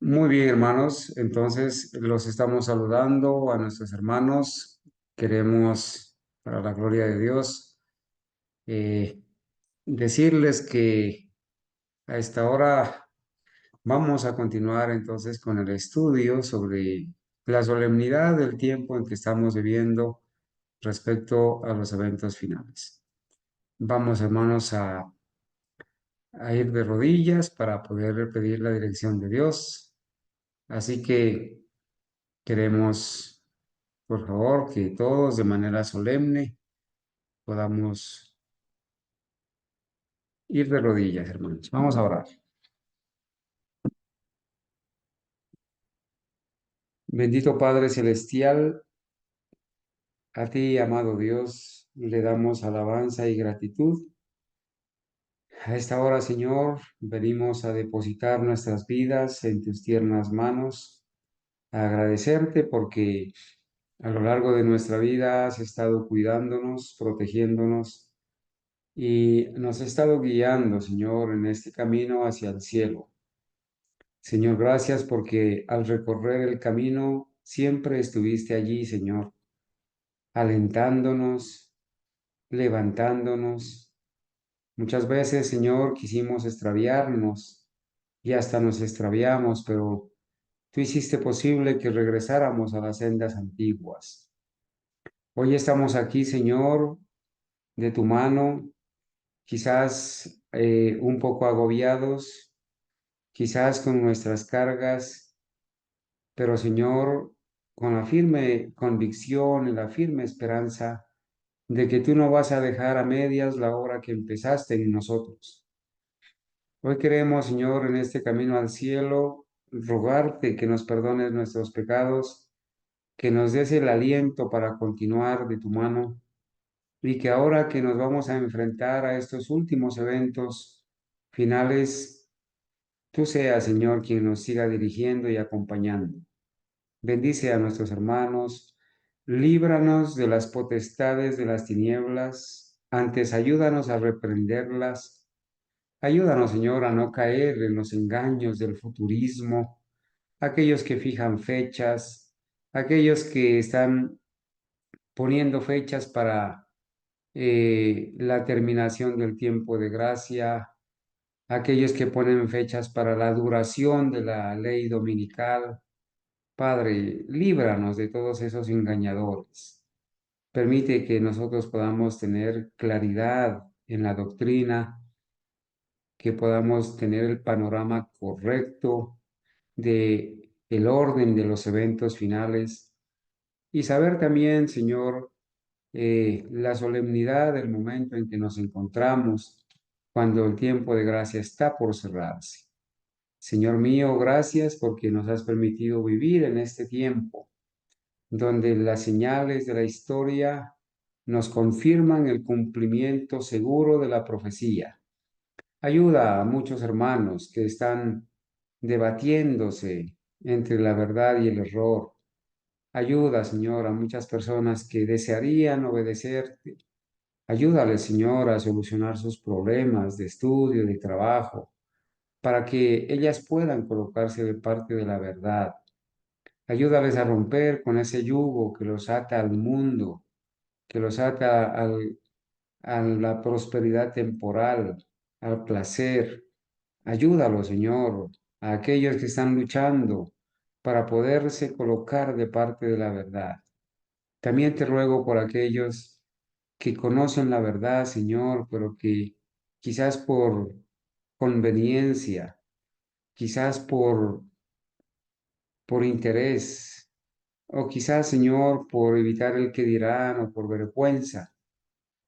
Muy bien, hermanos. Entonces, los estamos saludando a nuestros hermanos. Queremos, para la gloria de Dios, eh, decirles que a esta hora vamos a continuar entonces con el estudio sobre la solemnidad del tiempo en que estamos viviendo respecto a los eventos finales. Vamos, hermanos, a ir de rodillas para poder pedir la dirección de Dios. Así que queremos, por favor, que todos de manera solemne podamos ir de rodillas, hermanos. Vamos a orar. Bendito Padre Celestial, a ti, amado Dios, le damos alabanza y gratitud. A esta hora, Señor, venimos a depositar nuestras vidas en tus tiernas manos, a agradecerte porque a lo largo de nuestra vida has estado cuidándonos, protegiéndonos y nos has estado guiando, Señor, en este camino hacia el cielo. Señor, gracias porque al recorrer el camino siempre estuviste allí, Señor, alentándonos, levantándonos. Muchas veces, Señor, quisimos extraviarnos y hasta nos extraviamos, pero tú hiciste posible que regresáramos a las sendas antiguas. Hoy estamos aquí, Señor, de tu mano, quizás un poco agobiados, quizás con nuestras cargas, pero Señor, con la firme convicción y la firme esperanza de que tú no vas a dejar a medias la obra que empezaste en nosotros. Hoy queremos, Señor, en este camino al cielo, rogarte que nos perdones nuestros pecados, que nos des el aliento para continuar de tu mano y que ahora que nos vamos a enfrentar a estos últimos eventos finales, tú seas, Señor, quien nos siga dirigiendo y acompañando. Bendice a nuestros hermanos, líbranos de las potestades de las tinieblas, antes ayúdanos a reprenderlas. Ayúdanos, Señor, a no caer en los engaños del futurismo, aquellos que fijan fechas, aquellos que están poniendo fechas para la terminación del tiempo de gracia, aquellos que ponen fechas para la duración de la ley dominical. Padre, líbranos de todos esos engañadores. Permite que nosotros podamos tener claridad en la doctrina, que podamos tener el panorama correcto de el orden de los eventos finales y saber también, Señor, la solemnidad del momento en que nos encontramos cuando el tiempo de gracia está por cerrarse. Señor mío, gracias porque nos has permitido vivir en este tiempo donde las señales de la historia nos confirman el cumplimiento seguro de la profecía. Ayuda a muchos hermanos que están debatiéndose entre la verdad y el error. Ayuda, Señor, a muchas personas que desearían obedecerte. Ayúdales, Señor, a solucionar sus problemas de estudio, de trabajo, para que ellas puedan colocarse de parte de la verdad. Ayúdales a romper con ese yugo que los ata al mundo, que los ata a la prosperidad temporal, al placer. Ayúdalos, Señor, a aquellos que están luchando para poderse colocar de parte de la verdad. También te ruego por aquellos que conocen la verdad, Señor, pero que quizás por conveniencia, quizás por interés, o quizás, Señor, por evitar el que dirán o por vergüenza,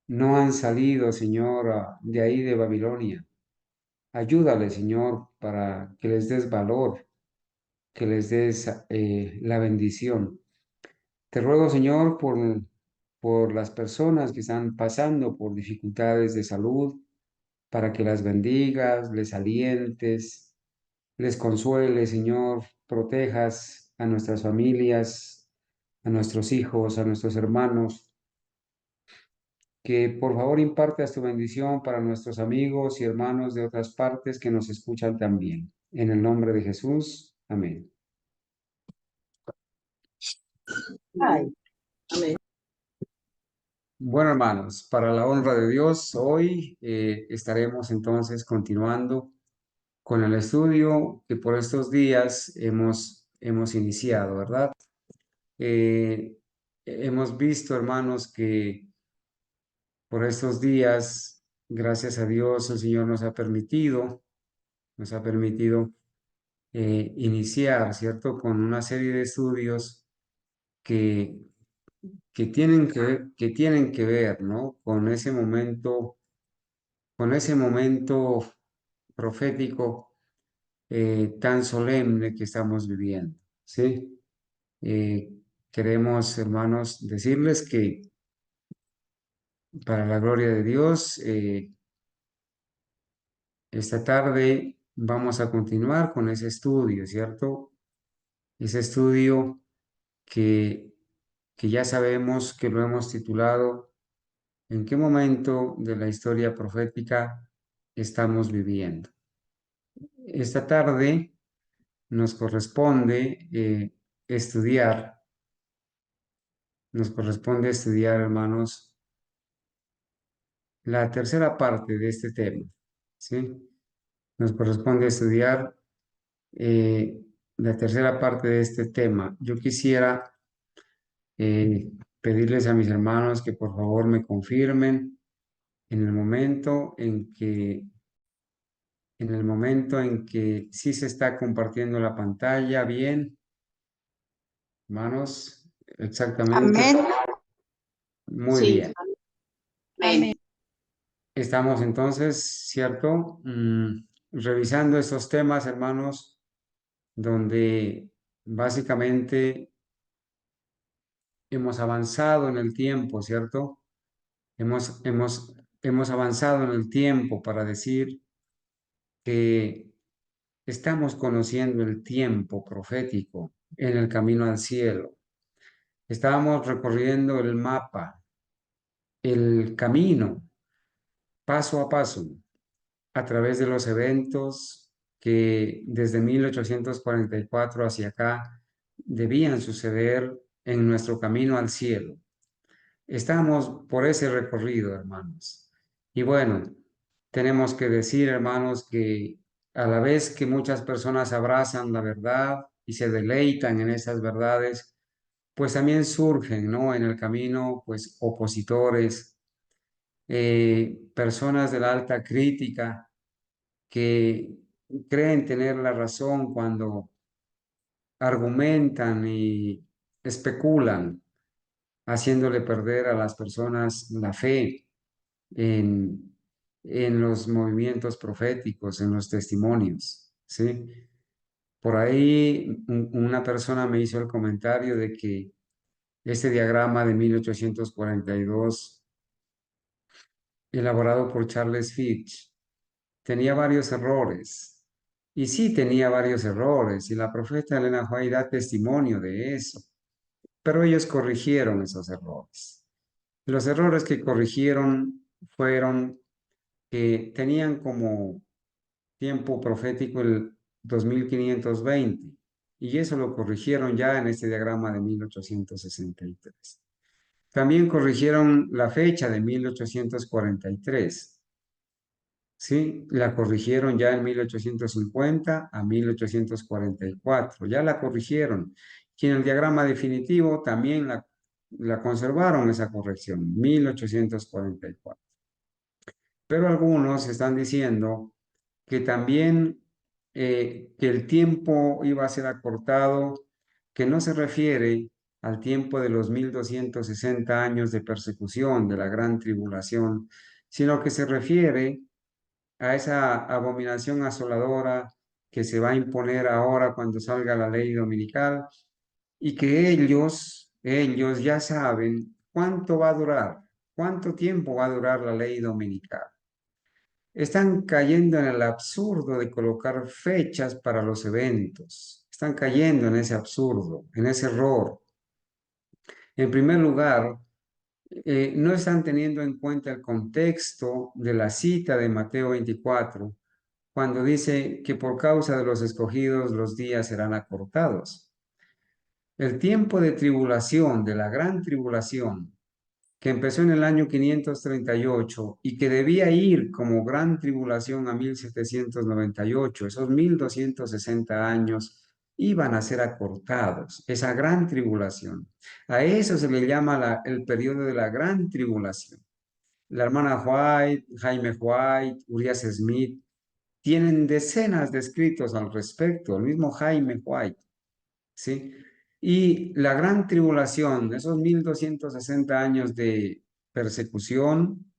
no han salido, Señor, de ahí de Babilonia. Ayúdale, Señor, para que les des valor, que les des la bendición. Te ruego, Señor, por las personas que están pasando por dificultades de salud, para que las bendigas, les alientes, les consueles, Señor, protejas a nuestras familias, a nuestros hijos, a nuestros hermanos, que por favor impartas tu bendición para nuestros amigos y hermanos de otras partes que nos escuchan también. En el nombre de Jesús. Amén. Ay, amén. Bueno, hermanos, para la honra de Dios, hoy estaremos entonces continuando con el estudio que por estos días hemos iniciado, ¿verdad? Hemos visto, hermanos, que por estos días, gracias a Dios, el Señor nos ha permitido iniciar, ¿cierto? Con una serie de estudios que, que tienen que ver, ¿no? Con ese momento profético tan solemne que estamos viviendo, ¿sí? Eh, Queremos, hermanos, decirles que para la gloria de Dios, esta tarde vamos a continuar con ese estudio, ¿cierto? Ese estudio que, que ya sabemos que lo hemos titulado ¿En qué momento de la historia profética estamos viviendo? Esta tarde nos corresponde estudiar, hermanos, la tercera parte de este tema, ¿sí? Nos corresponde estudiar eh, la tercera parte de este tema. Yo quisiera eh, pedirles a mis hermanos que por favor me confirmen en el momento en que sí se está compartiendo la pantalla bien, hermanos, exactamente. Amén. Muy Sí. bien. Amén. Estamos entonces, ¿cierto? Revisando estos temas, hermanos, donde básicamente hemos avanzado en el tiempo, ¿cierto? Hemos avanzado en el tiempo para decir que estamos conociendo el tiempo profético en el camino al cielo. Estábamos recorriendo el mapa, el camino, paso a paso, a través de los eventos que desde 1844 hacia acá debían suceder en nuestro camino al cielo. Estamos por ese recorrido, hermanos. Y bueno, tenemos que decir, hermanos, que a la vez que muchas personas abrazan la verdad y se deleitan en esas verdades, pues también surgen, ¿no? En el camino, pues opositores, personas de la alta crítica que creen tener la razón cuando argumentan y especulan, haciéndole perder a las personas la fe en, en los movimientos proféticos, en los testimonios, ¿sí? Por ahí una persona me hizo el comentario de que este diagrama de 1842, elaborado por Charles Fitch, tenía varios errores. Y sí tenía varios errores, y la profeta Elena White da testimonio de eso. Pero ellos corrigieron esos errores. Los errores que corrigieron fueron que tenían como tiempo profético el 2520, y eso lo corrigieron ya en este diagrama de 1863. También corrigieron la fecha de 1843, ¿sí? La corrigieron ya en 1850 a 1844, ya la corrigieron. Y en el diagrama definitivo también la conservaron esa corrección, 1844. Pero algunos están diciendo que también que el tiempo iba a ser acortado, que no se refiere al tiempo de los 1260 años de persecución de la gran tribulación, sino que se refiere a esa abominación asoladora que se va a imponer ahora cuando salga la ley dominical, y que ellos ya saben cuánto va a durar, cuánto tiempo va a durar la ley dominical. Están cayendo en el absurdo de colocar fechas para los eventos. Están cayendo en ese absurdo, en ese error. En primer lugar, no están teniendo en cuenta el contexto de la cita de Mateo 24, cuando dice que por causa de los escogidos los días serán acortados. El tiempo de tribulación, de la gran tribulación, que empezó en el año 538 y que debía ir como gran tribulación a 1798, esos 1260 años iban a ser acortados, esa gran tribulación. A eso se le llama el periodo de la gran tribulación. La hermana White, Jaime White, Urias Smith, tienen decenas de escritos al respecto, el mismo Jaime White, ¿sí? Y la gran tribulación, esos 1260 años de persecución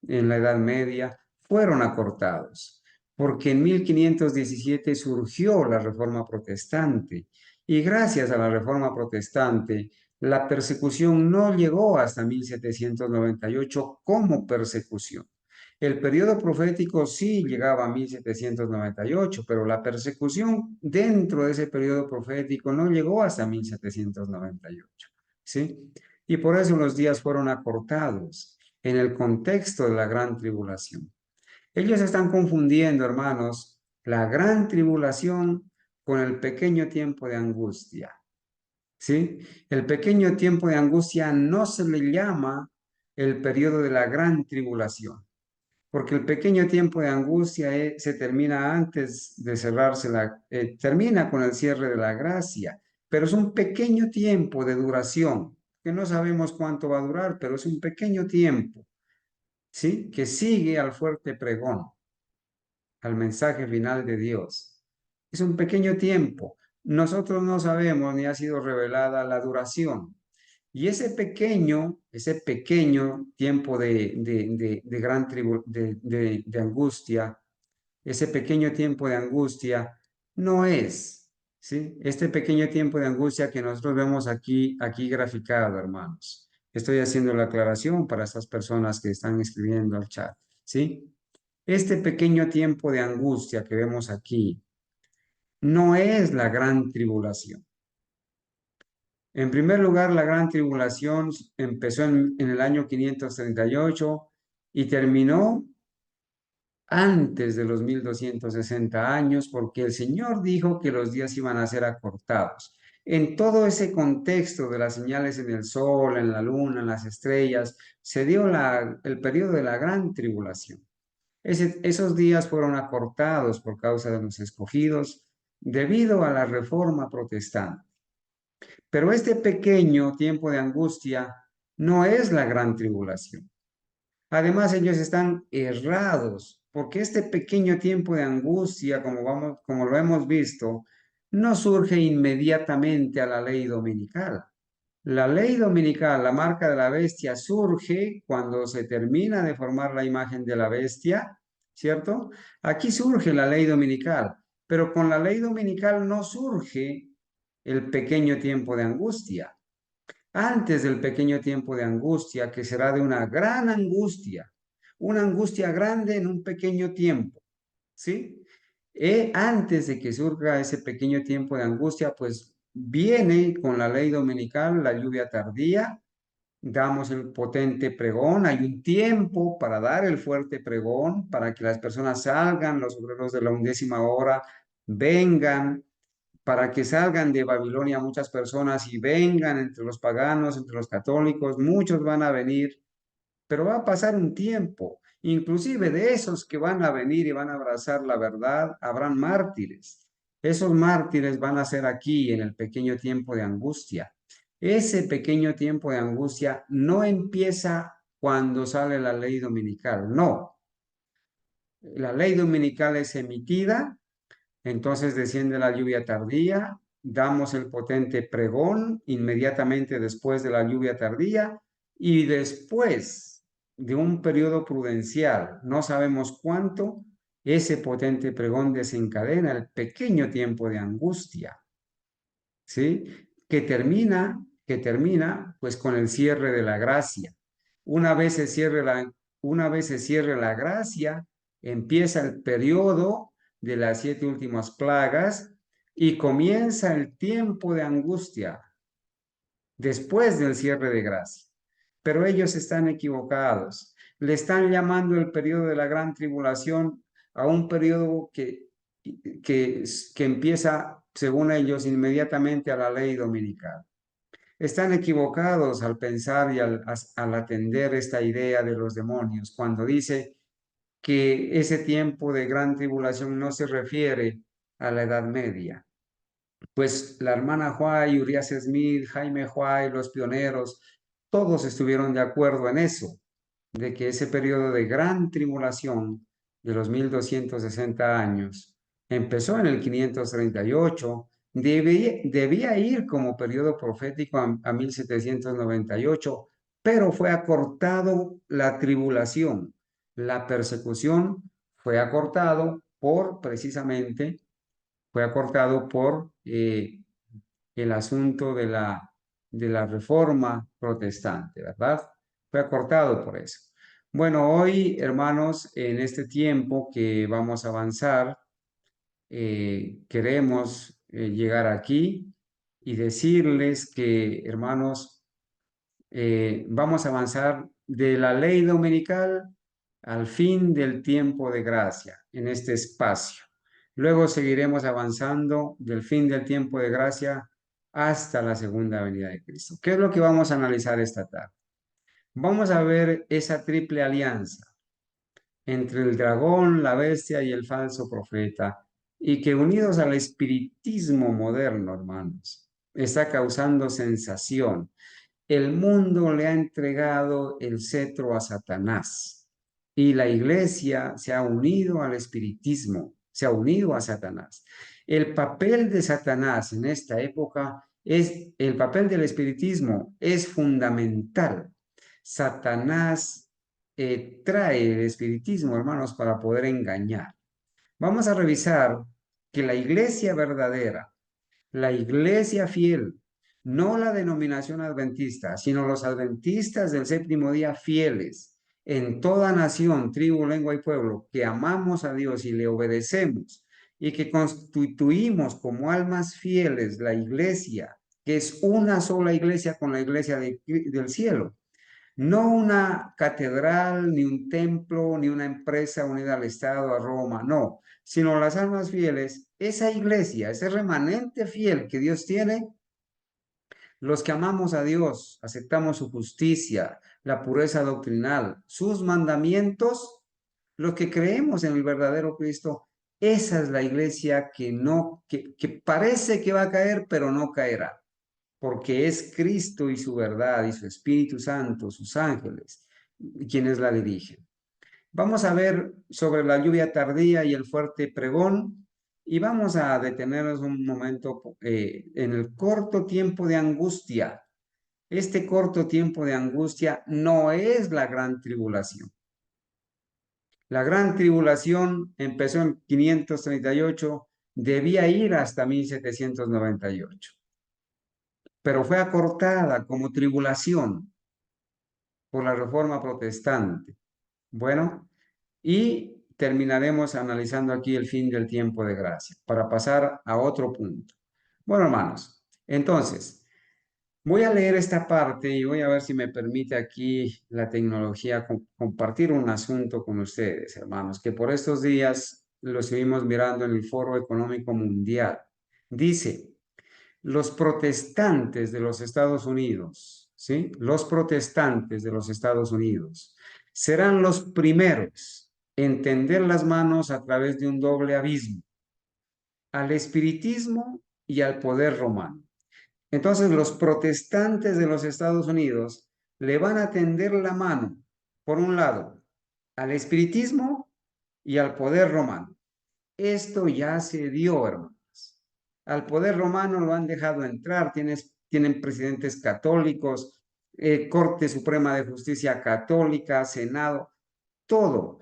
en la Edad Media, fueron acortados, porque en 1517 surgió la Reforma Protestante, y gracias a la Reforma Protestante, la persecución no llegó hasta 1798 como persecución. El periodo profético sí llegaba a 1798, pero la persecución dentro de ese periodo profético no llegó hasta 1798, ¿sí? Y por eso los días fueron acortados en el contexto de la gran tribulación. Ellos están confundiendo, hermanos, la gran tribulación con el pequeño tiempo de angustia, ¿sí? El pequeño tiempo de angustia no se le llama el periodo de la gran tribulación, porque el pequeño tiempo de angustia se termina antes de cerrarse termina con el cierre de la gracia, pero es un pequeño tiempo de duración, que no sabemos cuánto va a durar, pero es un pequeño tiempo, ¿sí? Que sigue al fuerte pregón, al mensaje final de Dios. Es un pequeño tiempo. Nosotros no sabemos ni ha sido revelada la duración. Y ese pequeño tiempo de gran tribu, de angustia, ese pequeño tiempo de angustia no es, ¿sí? Este pequeño tiempo de angustia que nosotros vemos aquí graficado, hermanos. Estoy haciendo la aclaración para estas personas que están escribiendo al chat, ¿sí? Este pequeño tiempo de angustia que vemos aquí no es la gran tribulación. En primer lugar, la gran tribulación empezó en el año 538 y terminó antes de los 1260 años, porque el Señor dijo que los días iban a ser acortados. En todo ese contexto de las señales en el sol, en la luna, en las estrellas, se dio el periodo de la gran tribulación. Esos días fueron acortados por causa de los escogidos debido a la reforma protestante. Pero este pequeño tiempo de angustia no es la gran tribulación. Además, ellos están errados, porque este pequeño tiempo de angustia, como lo hemos visto, no surge inmediatamente a la ley dominical. La ley dominical, la marca de la bestia, surge cuando se termina de formar la imagen de la bestia, ¿cierto? Aquí surge la ley dominical, pero con la ley dominical no surge el pequeño tiempo de angustia. Antes del pequeño tiempo de angustia, que será de una angustia grande en un pequeño tiempo, ¿sí? Antes de que surja ese pequeño tiempo de angustia, pues viene con la ley dominical la lluvia tardía, damos el potente pregón, hay un tiempo para dar el fuerte pregón, para que las personas salgan, los obreros de la 11ª hora vengan, para que salgan de Babilonia muchas personas y vengan entre los paganos, entre los católicos, muchos van a venir, pero va a pasar un tiempo. Inclusive de esos que van a venir y van a abrazar la verdad, habrán mártires. Esos mártires van a ser aquí en el pequeño tiempo de angustia. Ese pequeño tiempo de angustia no empieza cuando sale la ley dominical, no. La ley dominical es emitida, entonces desciende la lluvia tardía, damos el potente pregón inmediatamente después de la lluvia tardía y después de un periodo prudencial, no sabemos cuánto, ese potente pregón desencadena el pequeño tiempo de angustia, ¿sí? Que termina pues con el cierre de la gracia. Una vez se cierre una vez se cierre la gracia, empieza el periodo de las 7 últimas plagas y comienza el tiempo de angustia después del cierre de gracia. Pero ellos están equivocados. Le están llamando el periodo de la gran tribulación a un periodo que empieza, según ellos, inmediatamente a la ley dominical. Están equivocados al pensar y al atender esta idea de los demonios cuando dice que ese tiempo de gran tribulación no se refiere a la Edad Media. Pues la hermana White, Urias Smith, Jaime White, los pioneros, todos estuvieron de acuerdo en eso, de que ese periodo de gran tribulación de los 1260 años empezó en el 538, debía ir como periodo profético a 1798, pero fue acortado la tribulación, la persecución fue acortado precisamente, fue acortado por el asunto de la reforma protestante, ¿verdad? Fue acortado por eso. Bueno, hoy, hermanos, en este tiempo que vamos a avanzar, queremos llegar aquí y decirles que, hermanos, vamos a avanzar de la ley dominical al fin del tiempo de gracia en este espacio. Luego seguiremos avanzando del fin del tiempo de gracia hasta la segunda venida de Cristo. ¿Qué es lo que vamos a analizar esta tarde? Vamos a ver esa triple alianza entre el dragón, la bestia y el falso profeta, y que unidos al espiritismo moderno, hermanos, está causando sensación. El mundo le ha entregado el cetro a Satanás y la iglesia se ha unido al espiritismo, se ha unido a Satanás. El papel de Satanás en esta época el papel del espiritismo es fundamental. Satanás trae el espiritismo, hermanos, para poder engañar. Vamos a revisar que la iglesia verdadera, la iglesia fiel, no la denominación adventista, sino los adventistas del séptimo día fieles en toda nación, tribu, lengua y pueblo, que amamos a Dios y le obedecemos y que constituimos como almas fieles la iglesia, que es una sola iglesia con la iglesia del cielo. No una catedral, ni un templo, ni una empresa unida al Estado, a Roma, no, sino las almas fieles, esa iglesia, ese remanente fiel que Dios tiene, los que amamos a Dios, aceptamos su justicia, la pureza doctrinal, sus mandamientos, los que creemos en el verdadero Cristo, esa es la iglesia que parece que va a caer, pero no caerá porque es Cristo y su verdad y su Espíritu Santo, sus ángeles, quienes la dirigen. Vamos a ver sobre la lluvia tardía y el fuerte pregón y vamos a detenernos un momento en el corto tiempo de angustia. Este corto tiempo de angustia no es la gran tribulación. La gran tribulación empezó en 538, debía ir hasta 1798, pero fue acortada como tribulación por la reforma protestante. Bueno, y terminaremos analizando aquí el fin del tiempo de gracia para pasar a otro punto. Bueno, hermanos, entonces voy a leer esta parte y voy a ver si me permite aquí la tecnología compartir un asunto con ustedes, hermanos, que por estos días lo estuvimos mirando en el Foro Económico Mundial. Dice, los protestantes de los Estados Unidos, ¿sí? Los protestantes de los Estados Unidos serán los primeros en tender las manos a través de un doble abismo, al espiritismo y al poder romano. Entonces, los protestantes de los Estados Unidos le van a tender la mano, por un lado, al espiritismo y al poder romano. Esto ya se dio, hermanos. Al poder romano lo han dejado entrar, tienen presidentes católicos, Corte Suprema de Justicia católica, Senado, todo.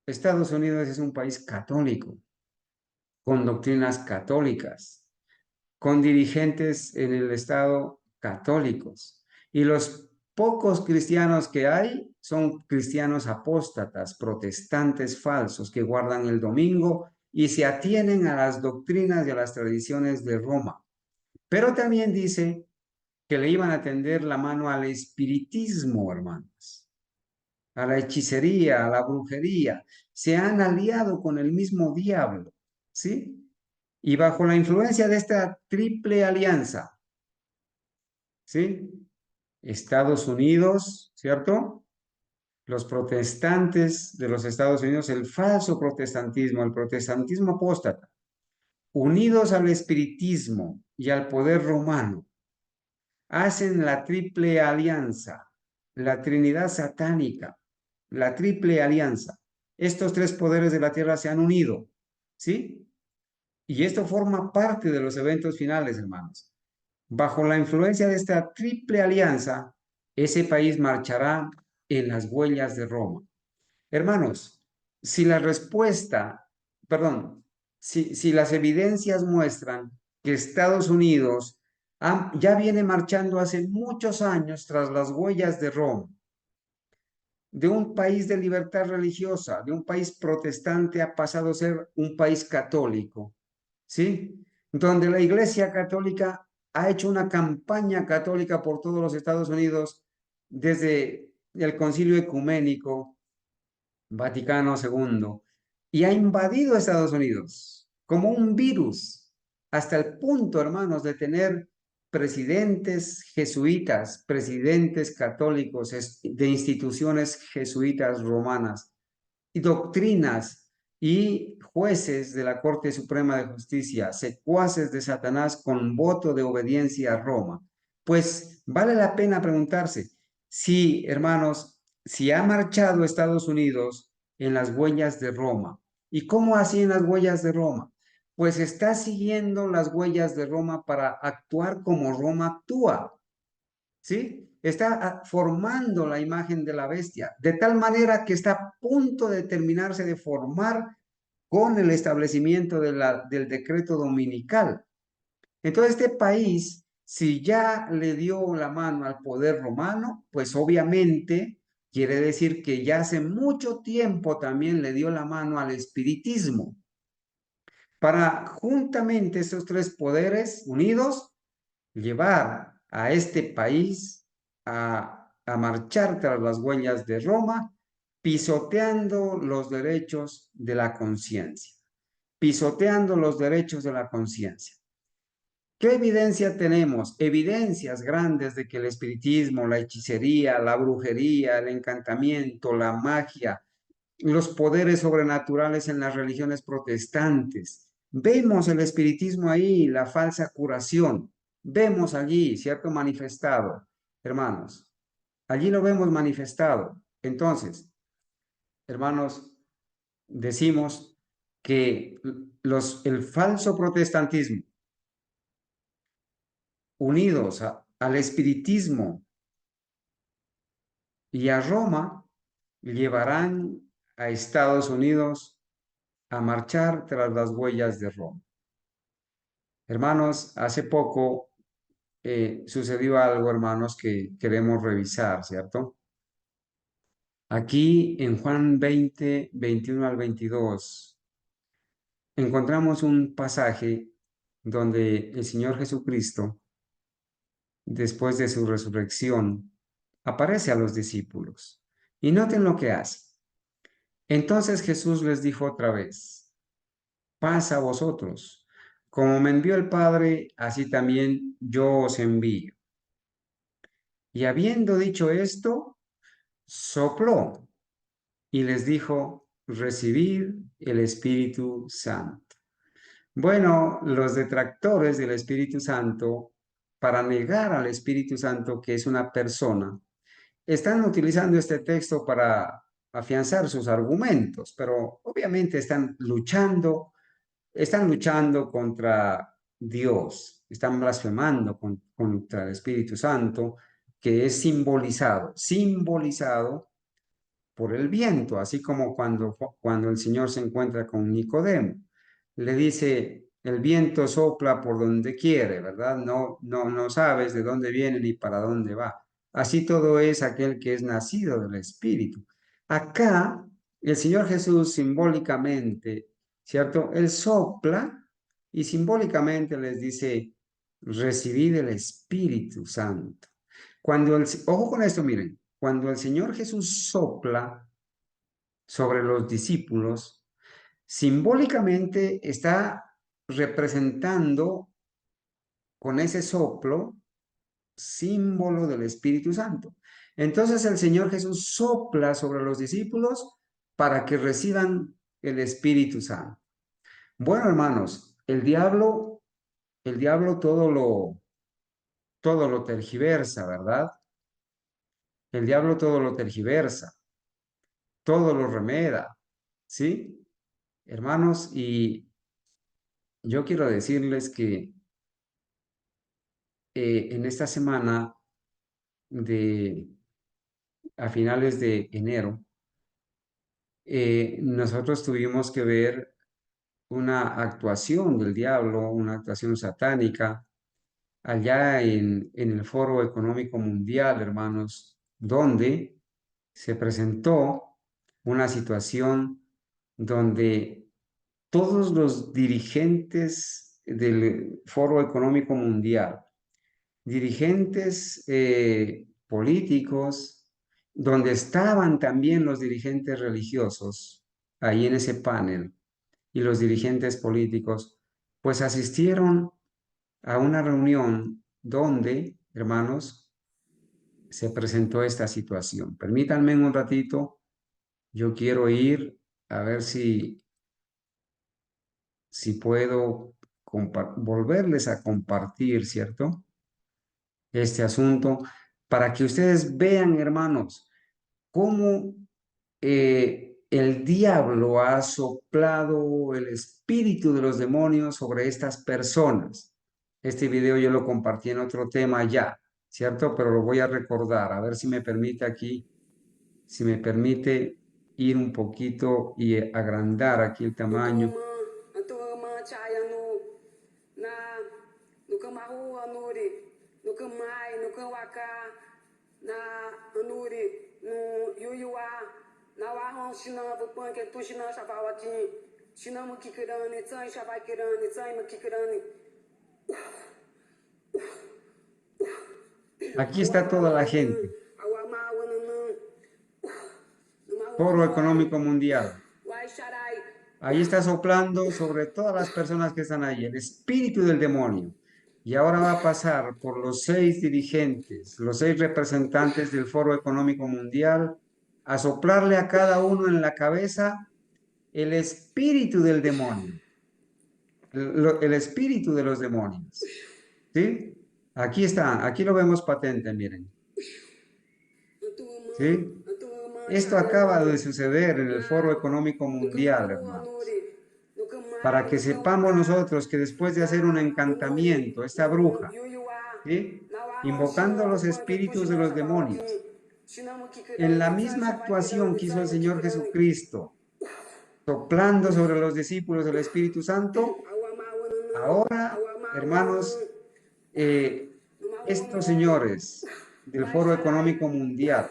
Estados Unidos es un país católico, con doctrinas católicas, con dirigentes en el Estado católicos. Y los pocos cristianos que hay son cristianos apóstatas, protestantes falsos, que guardan el domingo y se atienen a las doctrinas y a las tradiciones de Roma. Pero también dice que le iban a tender la mano al espiritismo, hermanos, a la hechicería, a la brujería. se han aliado con el mismo diablo, ¿sí? Y bajo la influencia de esta triple alianza, ¿sí? Estados Unidos, ¿cierto? Los protestantes de los Estados Unidos, el falso protestantismo, el protestantismo apóstata, unidos al espiritismo y al poder romano, hacen la triple alianza, la Trinidad satánica, la triple alianza. Estos tres poderes de la tierra se han unido, ¿sí? Y esto forma parte de los eventos finales, hermanos. Bajo la influencia de esta triple alianza, ese país marchará en las huellas de Roma. Hermanos, si la respuesta, perdón, si las evidencias muestran que Estados Unidos ya viene marchando hace muchos años tras las huellas de Roma, de un país de libertad religiosa, de un país protestante, ha pasado a ser un país católico, ¿sí? Donde la Iglesia Católica ha hecho una campaña católica por todos los Estados Unidos desde el Concilio Ecuménico Vaticano II y ha invadido Estados Unidos como un virus, hasta el punto, hermanos, de tener presidentes jesuitas, presidentes católicos de instituciones jesuitas romanas y doctrinas y jueces de la Corte Suprema de Justicia, secuaces de Satanás con voto de obediencia a Roma. Pues vale la pena preguntarse si, hermanos, si ha marchado Estados Unidos en las huellas de Roma. ¿Y cómo así en las huellas de Roma? Pues está siguiendo las huellas de Roma para actuar como Roma actúa. ¿Sí? Está formando la imagen de la bestia, de tal manera que está a punto de terminarse de formar con el establecimiento del decreto dominical. Entonces, este país, si ya le dio la mano al poder romano, pues obviamente quiere decir que ya hace mucho tiempo también le dio la mano al espiritismo. Para juntamente estos tres poderes unidos, llevar a este país a marchar tras las huellas de Roma, pisoteando los derechos de la conciencia, pisoteando los derechos de la conciencia. ¿Qué evidencia tenemos? Evidencias grandes de que el espiritismo, la hechicería, la brujería, el encantamiento, la magia, los poderes sobrenaturales en las religiones protestantes. Vemos el espiritismo ahí, la falsa curación. Vemos allí, ¿cierto? Manifestado, hermanos. Allí lo vemos manifestado. Entonces, hermanos, decimos que el falso protestantismo, unidos al espiritismo y a Roma, llevarán a Estados Unidos a marchar tras las huellas de Roma. Hermanos, hace poco sucedió algo, hermanos, que queremos revisar, ¿cierto? Aquí en Juan 20, 21 al 22, encontramos un pasaje donde el Señor Jesucristo, después de su resurrección, aparece a los discípulos. Y noten lo que hace. Entonces Jesús les dijo otra vez: paz a vosotros. Como me envió el Padre, así también yo os envío. Y habiendo dicho esto, sopló y les dijo: recibid el Espíritu Santo. Bueno, los detractores del Espíritu Santo, para negar al Espíritu Santo, que es una persona, están utilizando este texto para afianzar sus argumentos, pero obviamente están luchando contra Dios, están blasfemando contra el Espíritu Santo, que es simbolizado por el viento, así como cuando el Señor se encuentra con Nicodemo. Le dice: el viento sopla por donde quiere, ¿verdad? No sabes de dónde viene ni para dónde va. Así todo es aquel que es nacido del Espíritu. Acá, el Señor Jesús simbólicamente, ¿cierto? Él sopla y simbólicamente les dice: recibid el Espíritu Santo. Ojo con esto, miren, cuando el Señor Jesús sopla, sobre los discípulos, simbólicamente está representando con ese soplo, símbolo del Espíritu Santo. Entonces el Señor Jesús sopla sobre los discípulos para que reciban el Espíritu Santo. Bueno, hermanos, el diablo todo lo tergiversa, ¿verdad? El diablo todo lo tergiversa, todo lo remeda, ¿sí? Hermanos, y yo quiero decirles que en esta semana a finales de enero, nosotros tuvimos que ver una actuación del diablo, una actuación satánica, allá en el Foro Económico Mundial, hermanos, donde se presentó una situación donde todos los dirigentes del Foro Económico Mundial, dirigentes políticos, donde estaban también los dirigentes religiosos, ahí en ese panel, y los dirigentes políticos, pues asistieron a una reunión donde, hermanos, se presentó esta situación. Permítanme un ratito, yo quiero ir a ver si puedo volverles a compartir, ¿cierto? Este asunto, para que ustedes vean, hermanos, cómo el diablo ha soplado el espíritu de los demonios sobre estas personas. Este video yo lo compartí en otro tema ya, ¿cierto? Pero lo voy a recordar, a ver si me permite aquí, si me permite ir un poquito y agrandar aquí el tamaño. Aquí está toda la gente. Foro Económico Mundial. Ahí está soplando sobre todas las personas que están ahí, el espíritu del demonio. Y ahora va a pasar por los 6 dirigentes, los 6 representantes del Foro Económico Mundial, a soplarle a cada uno en la cabeza el espíritu del demonio, el espíritu de los demonios. ¿Sí? Aquí está, aquí lo vemos patente, miren. ¿Sí? Esto acaba de suceder en el Foro Económico Mundial, hermanos. Para que sepamos nosotros que después de hacer un encantamiento, esta bruja, ¿sí? Invocando los espíritus de los demonios, en la misma actuación que hizo el Señor Jesucristo, soplando sobre los discípulos del Espíritu Santo, ahora, hermanos, estos señores del Foro Económico Mundial,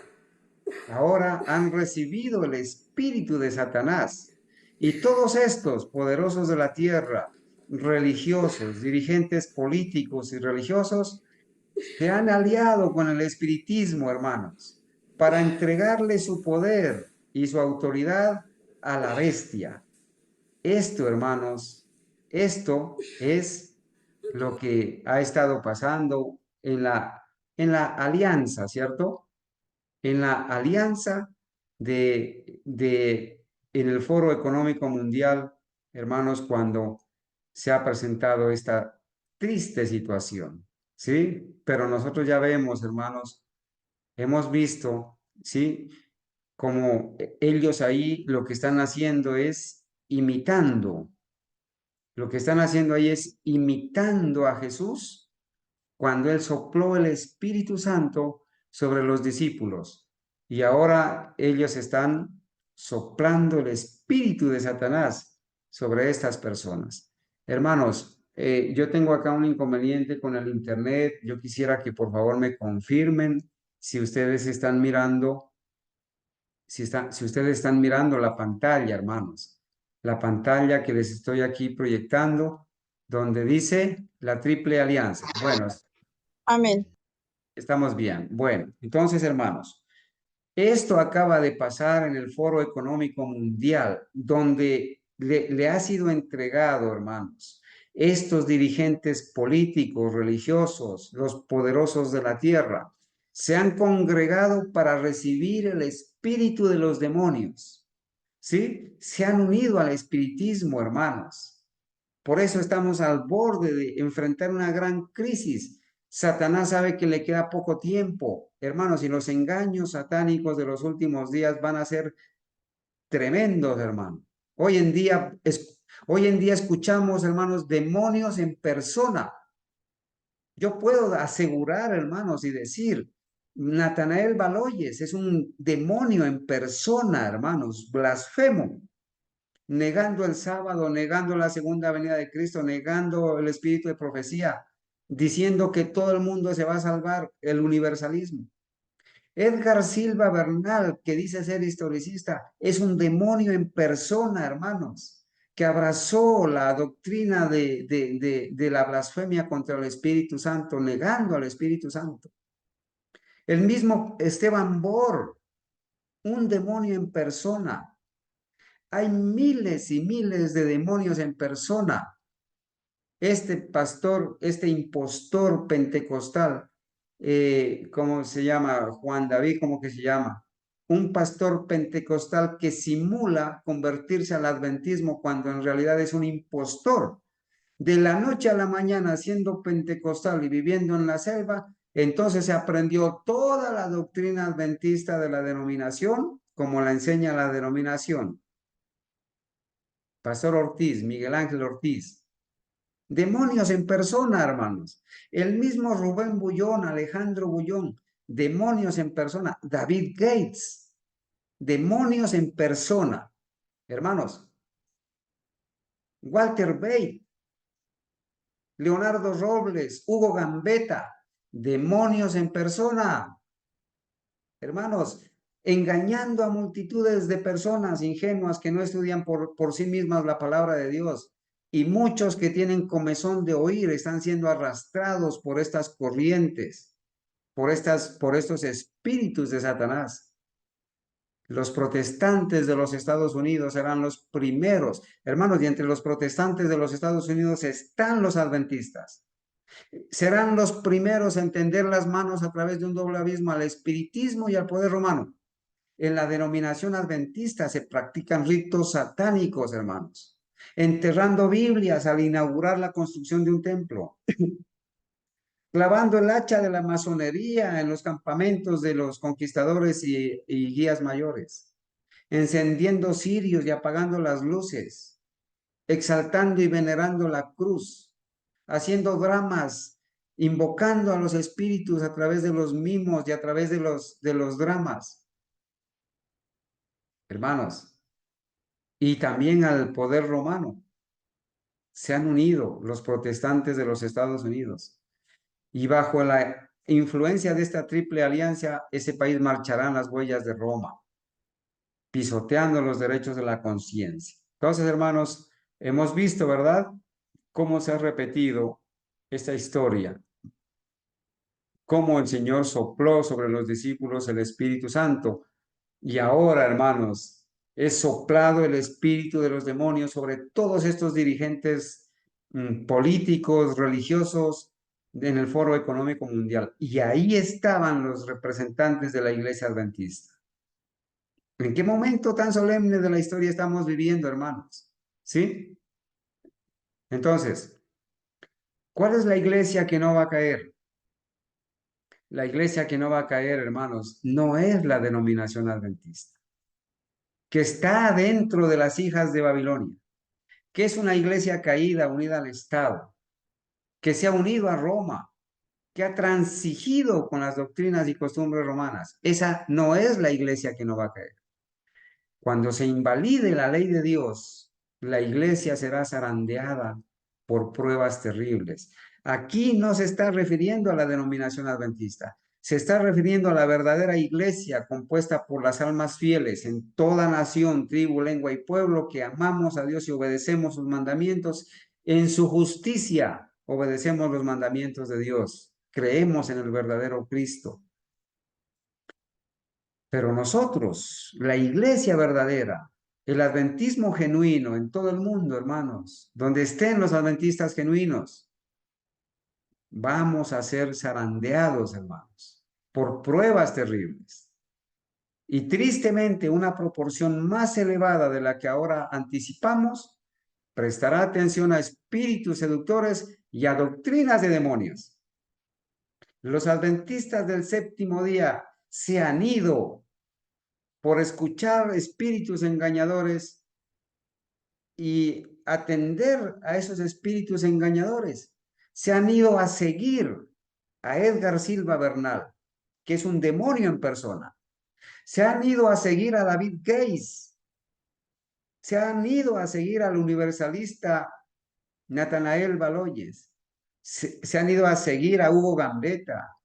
ahora han recibido el espíritu de Satanás. Y todos estos poderosos de la tierra, religiosos, dirigentes políticos y religiosos, se han aliado con el espiritismo, hermanos, para entregarle su poder y su autoridad a la bestia. Esto, hermanos, esto es lo que ha estado pasando en la alianza, ¿cierto? En la alianza en el Foro Económico Mundial, hermanos, cuando se ha presentado esta triste situación, ¿sí? Pero nosotros ya vemos, hermanos, hemos visto, ¿sí? Como ellos ahí lo que están haciendo es imitando, lo que están haciendo ahí es imitando a Jesús cuando él sopló el Espíritu Santo sobre los discípulos. Y ahora ellos están soplando el espíritu de Satanás sobre estas personas. Hermanos, yo tengo acá un inconveniente con el internet. Yo quisiera que por favor me confirmen si ustedes están mirando, si ustedes están mirando la pantalla, hermanos. La pantalla que les estoy aquí proyectando, donde dice la Triple Alianza. Bueno, Amén. estamos bien. Bueno, entonces, hermanos, Esto acaba de pasar en el Foro Económico Mundial, donde le ha sido entregado, hermanos, estos dirigentes políticos, religiosos, los poderosos de la tierra, se han congregado para recibir el espíritu de los demonios, ¿sí? Se han unido al espiritismo, hermanos. Por eso estamos al borde de enfrentar una gran crisis. Satanás sabe que le queda poco tiempo, hermanos, y los engaños satánicos de los últimos días van a ser tremendos, hermano. Hoy en día escuchamos, hermanos, demonios en persona. Yo puedo asegurar, hermanos, y decir, Natanael Baloyes es un demonio en persona, hermanos, blasfemo, negando el sábado, negando la segunda venida de Cristo, negando el espíritu de profecía, diciendo que todo el mundo se va a salvar, el universalismo. Edgar Silva Bernal, que dice ser historicista, es un demonio en persona, hermanos, que abrazó la doctrina de la blasfemia contra el Espíritu Santo, negando al Espíritu Santo. El mismo Esteban Bor, un demonio en persona. Hay miles y miles de demonios en persona. Este pastor, este impostor pentecostal, ¿cómo se llama? Juan David, ¿cómo que se llama? Un pastor pentecostal que simula convertirse al adventismo cuando en realidad es un impostor. De la noche a la mañana, siendo pentecostal y viviendo en la selva, entonces se aprendió toda la doctrina adventista de la denominación, como la enseña la denominación. Pastor Ortiz, Miguel Ángel Ortiz. Demonios en persona, hermanos. El mismo Rubén Bullón, Alejandro Bullón, demonios en persona. David Gates, demonios en persona. Hermanos, Walter Bate, Leonardo Robles, Hugo Gambetta, demonios en persona. Hermanos, engañando a multitudes de personas ingenuas que no estudian por sí mismas la palabra de Dios. Y muchos que tienen comezón de oír están siendo arrastrados por estas corrientes, por estos espíritus de Satanás. Los protestantes de los Estados Unidos serán los primeros, hermanos, y entre los protestantes de los Estados Unidos están los adventistas. Serán los primeros a entender las manos a través de un doble abismo al espiritismo y al poder romano. En la denominación adventista se practican ritos satánicos, hermanos, enterrando Biblias al inaugurar la construcción de un templo, clavando el hacha de la masonería en los campamentos de los conquistadores y guías mayores, encendiendo cirios y apagando las luces, exaltando y venerando la cruz, haciendo dramas, invocando a los espíritus a través de los mimos y a través de los dramas. Hermanos, y también al poder romano. Se han unido los protestantes de los Estados Unidos y bajo la influencia de esta triple alianza, ese país marchará en las huellas de Roma, pisoteando los derechos de la conciencia. Entonces, hermanos, hemos visto, ¿verdad?, cómo se ha repetido esta historia, cómo el Señor sopló sobre los discípulos el Espíritu Santo. Y ahora, hermanos, es soplado el espíritu de los demonios sobre todos estos dirigentes políticos, religiosos en el Foro Económico Mundial. Y ahí estaban los representantes de la Iglesia Adventista. ¿En qué momento tan solemne de la historia estamos viviendo, hermanos? ¿Sí? Entonces, ¿cuál es la iglesia que no va a caer? La iglesia que no va a caer, hermanos, no es la denominación adventista, que está dentro de las hijas de Babilonia, que es una iglesia caída, unida al Estado, que se ha unido a Roma, que ha transigido con las doctrinas y costumbres romanas. Esa no es la iglesia que no va a caer. Cuando se invalide la ley de Dios, la iglesia será zarandeada por pruebas terribles. Aquí no se está refiriendo a la denominación adventista, se está refiriendo a la verdadera iglesia compuesta por las almas fieles en toda nación, tribu, lengua y pueblo que amamos a Dios y obedecemos sus mandamientos en su justicia. Obedecemos los mandamientos de Dios, creemos en el verdadero Cristo. Pero nosotros, la iglesia verdadera, el adventismo genuino en todo el mundo, hermanos, donde estén los adventistas genuinos, vamos a ser zarandeados, hermanos, por pruebas terribles. Y tristemente, una proporción más elevada de la que ahora anticipamos prestará atención a espíritus seductores y a doctrinas de demonios. Los adventistas del séptimo día se han ido por escuchar espíritus engañadores y atender a esos espíritus engañadores. Se han ido a seguir a Edgar Silva Bernal, que es un demonio en persona. Se han ido a seguir a David Grace. Se han ido a seguir al universalista Natanael Baloyes. Se han ido a seguir a Hugo Gambetta.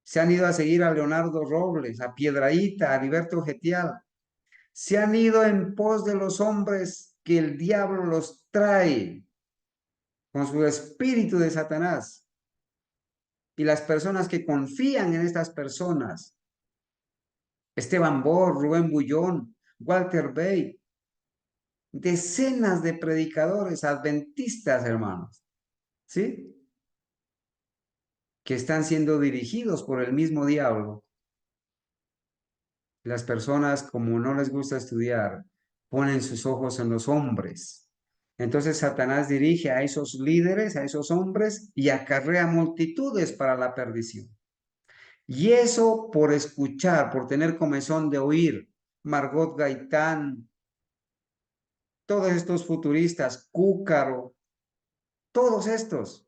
Se han ido a seguir a Leonardo Robles, a Piedrahíta, a Heriberto Getial. Se han ido en pos de los hombres que el diablo los trae con su espíritu de Satanás. Y las personas que confían en estas personas, Esteban Borr, Rubén Bullón, Walter Bay, decenas de predicadores adventistas, hermanos, ¿sí? Que están siendo dirigidos por el mismo diablo. Las personas, como no les gusta estudiar, ponen sus ojos en los hombres. Entonces Satanás dirige a esos líderes, a esos hombres, y acarrea multitudes para la perdición. Y eso por escuchar, por tener comezón de oír, Margot Gaitán, todos estos futuristas, Cúcaro, todos estos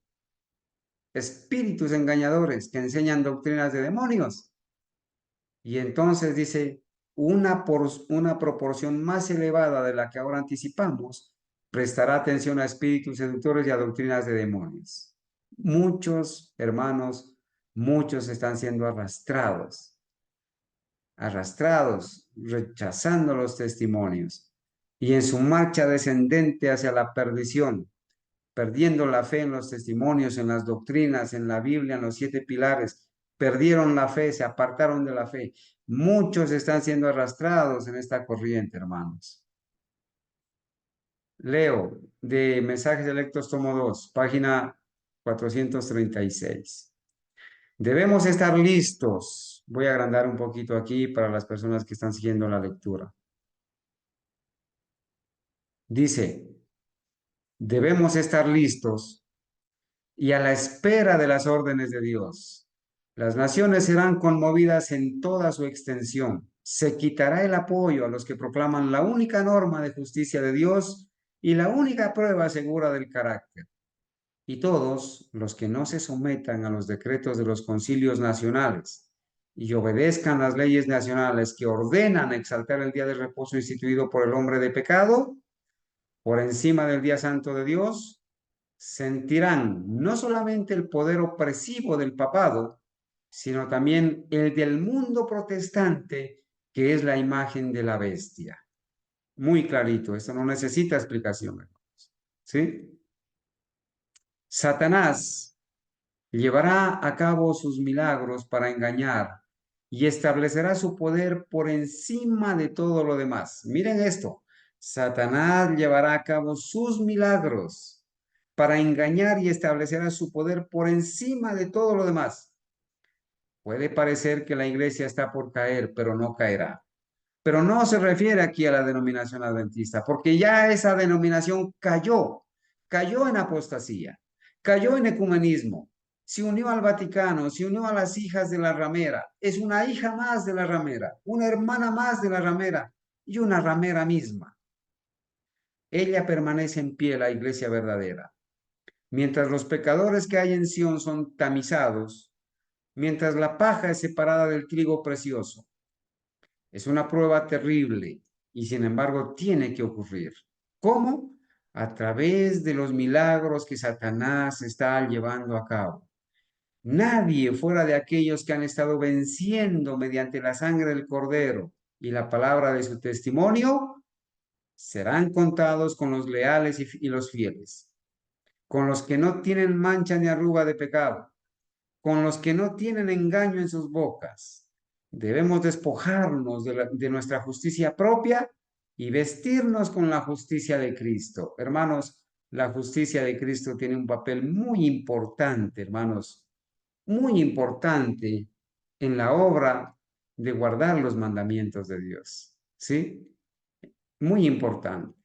espíritus engañadores que enseñan doctrinas de demonios. Y entonces dice, una proporción más elevada de la que ahora anticipamos prestará atención a espíritus seductores y a doctrinas de demonios. Muchos hermanos, muchos están siendo arrastrados, rechazando los testimonios y en su marcha descendente hacia la perdición, perdiendo la fe en los testimonios, en las doctrinas, en la Biblia, en los 7 pilares, perdieron la fe, se apartaron de la fe. Muchos están siendo arrastrados en esta corriente, hermanos. Leo de Mensajes Selectos, tomo 2, página 436. Debemos estar listos. Voy a agrandar un poquito aquí para las personas que están siguiendo la lectura. Dice, debemos estar listos y a la espera de las órdenes de Dios. Las naciones serán conmovidas en toda su extensión. Se quitará el apoyo a los que proclaman la única norma de justicia de Dios y la única prueba segura del carácter. Y todos los que no se sometan a los decretos de los concilios nacionales y obedezcan las leyes nacionales que ordenan exaltar el día de reposo instituido por el hombre de pecado, por encima del día santo de Dios, sentirán no solamente el poder opresivo del papado, sino también el del mundo protestante, que es la imagen de la bestia. Muy clarito, esto no necesita explicación, hermanos. ¿Sí? Satanás llevará a cabo sus milagros para engañar y establecerá su poder por encima de todo lo demás. Miren esto, Satanás llevará a cabo sus milagros para engañar y establecerá su poder por encima de todo lo demás. Puede parecer que la iglesia está por caer, pero no caerá. Pero no se refiere aquí a la denominación adventista, porque ya esa denominación cayó en apostasía, cayó en ecumenismo, se unió al Vaticano, se unió a las hijas de la ramera, es una hija más de la ramera, una hermana más de la ramera y una ramera misma. Ella permanece en pie, la iglesia verdadera. Mientras los pecadores que hay en Sión son tamizados, mientras la paja es separada del trigo precioso. Es una prueba terrible y sin embargo tiene que ocurrir. ¿Cómo? A través de los milagros que Satanás está llevando a cabo. Nadie fuera de aquellos que han estado venciendo mediante la sangre del Cordero y la palabra de su testimonio serán contados con los leales y los fieles, con los que no tienen mancha ni arruga de pecado, con los que no tienen engaño en sus bocas. Debemos despojarnos de nuestra justicia propia y vestirnos con la justicia de Cristo. Hermanos, la justicia de Cristo tiene un papel muy importante, hermanos, muy importante en la obra de guardar los mandamientos de Dios. ¿Sí? Muy importante.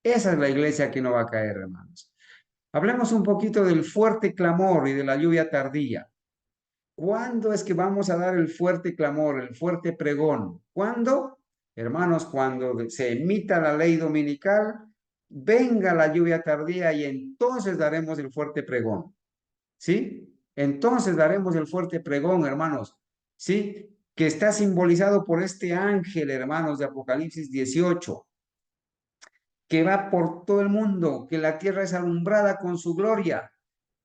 Esa es la iglesia que no va a caer, hermanos. Hablemos un poquito del fuerte clamor y de la lluvia tardía. ¿Cuándo es que vamos a dar el fuerte clamor, el fuerte pregón? ¿Cuándo? Hermanos, cuando se emita la ley dominical, venga la lluvia tardía y entonces daremos el fuerte pregón. ¿Sí? Entonces daremos el fuerte pregón, hermanos. ¿Sí? Que está simbolizado por este ángel, hermanos, de Apocalipsis 18, que va por todo el mundo, que la tierra es alumbrada con su gloria.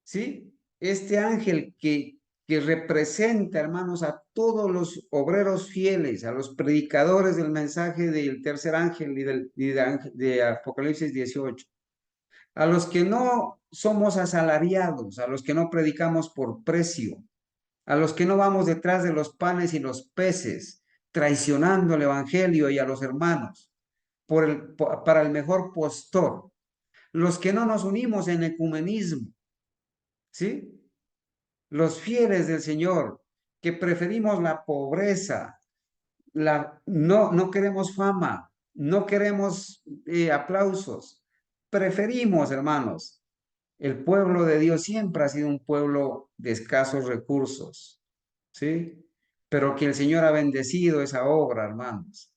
¿Sí? Este ángel que representa, hermanos, a todos los obreros fieles, a los predicadores del mensaje del tercer ángel de Apocalipsis 18, a los que no somos asalariados, a los que no predicamos por precio, a los que no vamos detrás de los panes y los peces, traicionando el evangelio y a los hermanos para el mejor postor, los que no nos unimos en ecumenismo, ¿sí? Los fieles del Señor, que preferimos la pobreza, no queremos fama, no queremos aplausos, preferimos, hermanos, el pueblo de Dios siempre ha sido un pueblo de escasos recursos, ¿sí? Pero que el Señor ha bendecido esa obra, hermanos,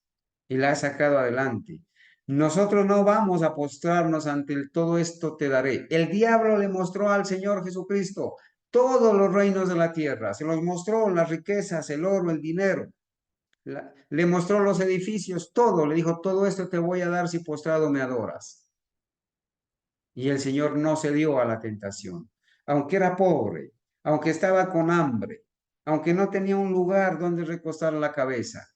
y la ha sacado adelante. Nosotros no vamos a postrarnos ante el todo esto te daré. El diablo le mostró al Señor Jesucristo todos los reinos de la tierra, se los mostró las riquezas, el oro, el dinero, le mostró los edificios, todo, le dijo, todo esto te voy a dar si postrado me adoras. Y el Señor no cedió a la tentación, aunque era pobre, aunque estaba con hambre, aunque no tenía un lugar donde recostar la cabeza.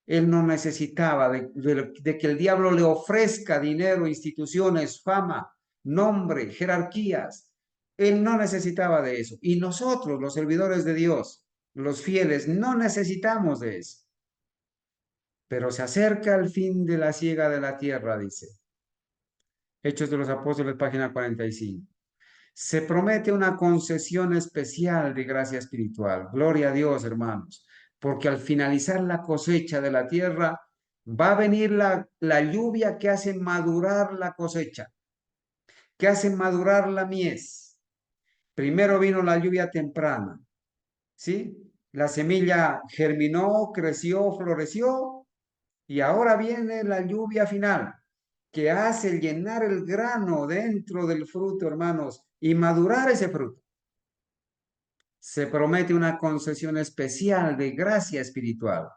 Él no necesitaba de que el diablo le ofrezca dinero, instituciones, fama, nombre, jerarquías. Él no necesitaba de eso. Y nosotros, los servidores de Dios, los fieles, no necesitamos de eso. Pero se acerca el fin de la siega de la tierra, dice. Hechos de los Apóstoles, página 45. Se promete una concesión especial de gracia espiritual. Gloria a Dios, hermanos, porque al finalizar la cosecha de la tierra, va a venir la lluvia que hace madurar la cosecha, que hace madurar la mies. Primero vino la lluvia temprana, ¿sí? La semilla germinó, creció, floreció, y ahora viene la lluvia final, que hace llenar el grano dentro del fruto, hermanos, y madurar ese fruto. Se promete una concesión especial de gracia espiritual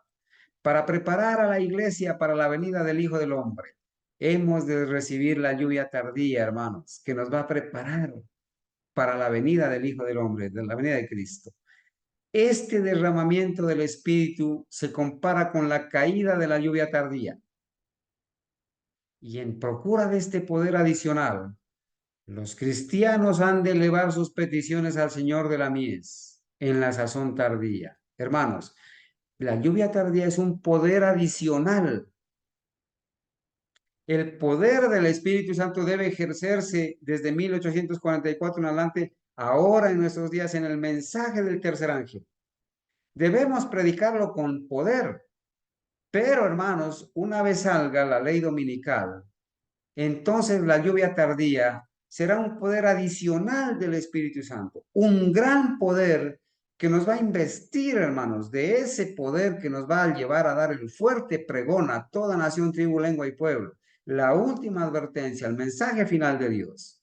para preparar a la iglesia para la venida del Hijo del Hombre. Hemos de recibir la lluvia tardía, hermanos, que nos va a preparar para la venida del Hijo del Hombre, de la venida de Cristo. Este derramamiento del Espíritu se compara con la caída de la lluvia tardía. Y en procura de este poder adicional, los cristianos han de elevar sus peticiones al Señor de la mies en la sazón tardía. Hermanos, la lluvia tardía es un poder adicional. El poder del Espíritu Santo debe ejercerse desde 1844 en adelante, ahora en nuestros días, en el mensaje del tercer ángel. Debemos predicarlo con poder. Pero, hermanos, una vez salga la ley dominical, entonces la lluvia tardía será un poder adicional del Espíritu Santo, un gran poder que nos va a investir, hermanos, de ese poder que nos va a llevar a dar el fuerte pregón a toda nación, tribu, lengua y pueblo. La última advertencia, el mensaje final de Dios.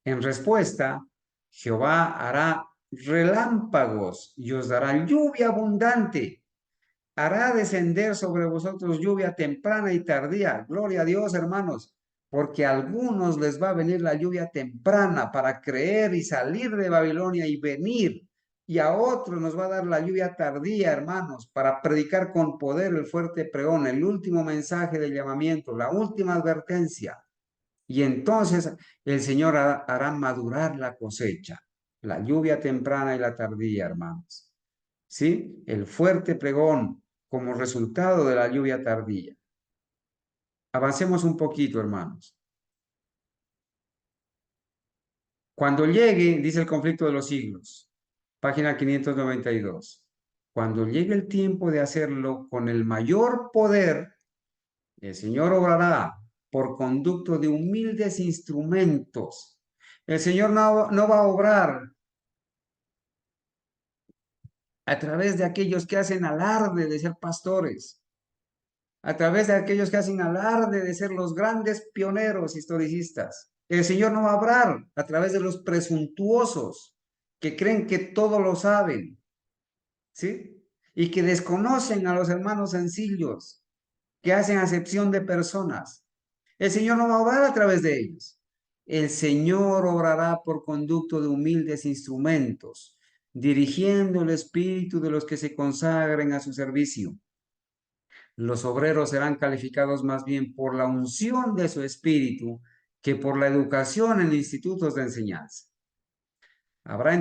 En respuesta, Jehová hará relámpagos y os dará lluvia abundante. Hará descender sobre vosotros lluvia temprana y tardía. Gloria a Dios, hermanos, porque a algunos les va a venir la lluvia temprana para creer y salir de Babilonia y venir. Y a otros nos va a dar la lluvia tardía, hermanos, para predicar con poder el fuerte pregón, el último mensaje de llamamiento, la última advertencia. Y entonces el Señor hará madurar la cosecha, la lluvia temprana y la tardía, hermanos. ¿sí? El fuerte pregón como resultado de la lluvia tardía. Avancemos un poquito, hermanos. Cuando llegue, dice el conflicto de los siglos, página 592. Cuando llegue el tiempo de hacerlo con el mayor poder, el Señor obrará por conducto de humildes instrumentos. El Señor no va a obrar a través de aquellos que hacen alarde de ser pastores, a través de aquellos que hacen alarde de ser los grandes pioneros historicistas. El Señor no va a obrar a través de los presuntuosos que creen que todo lo saben, ¿sí? Y que desconocen a los hermanos sencillos, que hacen acepción de personas. El Señor no va a obrar a través de ellos. El Señor obrará por conducto de humildes instrumentos, dirigiendo el espíritu de los que se consagren a su servicio. Los obreros serán calificados más bien por la unción de su espíritu que por la educación en institutos de enseñanza. Habrá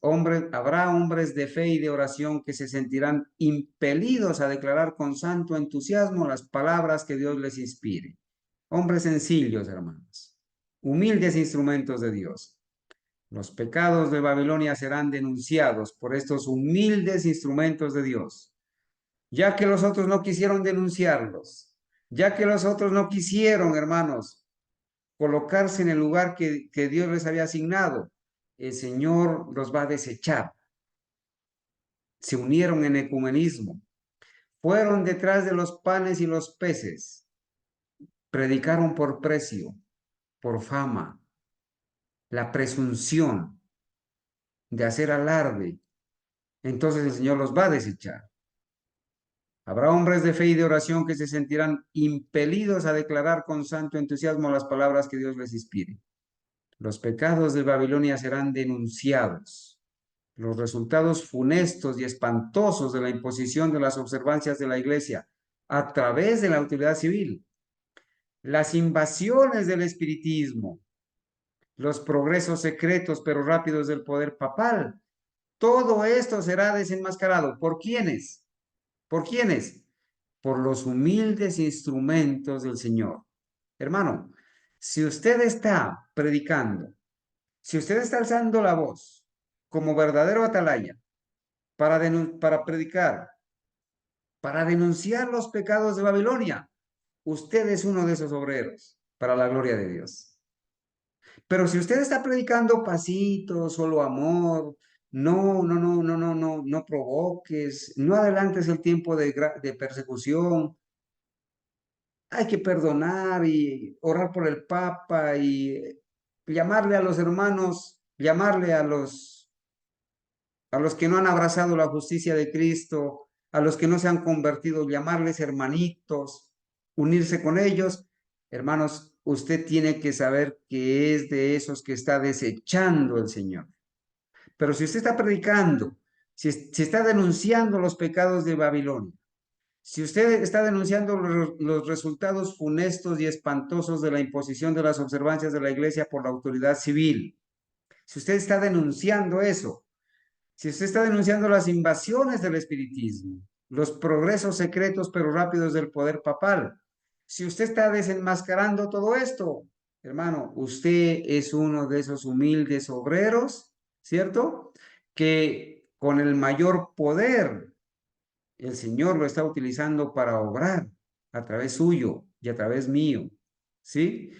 hombres de fe y de oración que se sentirán impelidos a declarar con santo entusiasmo las palabras que Dios les inspire. Hombres sencillos, hermanos, humildes instrumentos de Dios. Los pecados de Babilonia serán denunciados por estos humildes instrumentos de Dios, ya que los otros no quisieron denunciarlos, ya que los otros no quisieron, hermanos, colocarse en el lugar que Dios les había asignado. El Señor los va a desechar. Se unieron en ecumenismo, fueron detrás de los panes y los peces, predicaron por precio, por fama, la presunción de hacer alarde. Entonces el Señor los va a desechar. Habrá hombres de fe y de oración que se sentirán impelidos a declarar con santo entusiasmo las palabras que Dios les inspire. Los pecados de Babilonia serán denunciados. Los resultados funestos y espantosos de la imposición de las observancias de la Iglesia a través de la autoridad civil. Las invasiones del espiritismo, los progresos secretos pero rápidos del poder papal. Todo esto será desenmascarado. ¿Por quiénes? ¿Por quiénes? Por los humildes instrumentos del Señor. Hermano, si usted está predicando, si usted está alzando la voz como verdadero atalaya para predicar, para denunciar los pecados de Babilonia, usted es uno de esos obreros para la gloria de Dios. Pero si usted está predicando pasito, solo amor, no provoques, no adelantes el tiempo de persecución, hay que perdonar y orar por el Papa y llamarle a los hermanos, llamarle a los que no han abrazado la justicia de Cristo, a los que no se han convertido, llamarles hermanitos, unirse con ellos. Hermanos, usted tiene que saber que es de esos que está desechando el Señor. Pero si usted está predicando, si está denunciando los pecados de Babilonia, si usted está denunciando los resultados funestos y espantosos de la imposición de las observancias de la Iglesia por la autoridad civil, si usted está denunciando eso, si usted está denunciando las invasiones del espiritismo, los progresos secretos pero rápidos del poder papal, si usted está desenmascarando todo esto, hermano, usted es uno de esos humildes obreros, ¿cierto? Que con el mayor poder el Señor lo está utilizando para obrar a través suyo y a través mío, ¿sí?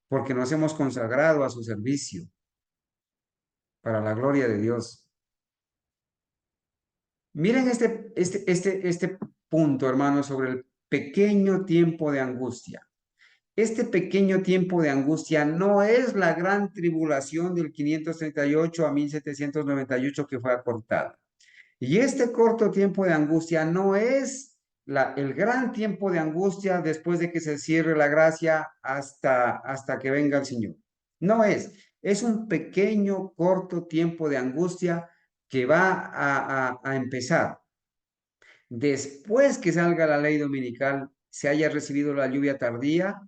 Porque nos hemos consagrado a su servicio para la gloria de Dios. Miren este punto, hermanos, sobre el pequeño tiempo de angustia. Este pequeño tiempo de angustia no es la gran tribulación del 538 a 1798 que fue acortada. Y este corto tiempo de angustia no es el gran tiempo de angustia después de que se cierre la gracia hasta que venga el Señor. No es un pequeño, corto tiempo de angustia que va a empezar. Después que salga la ley dominical, se haya recibido la lluvia tardía,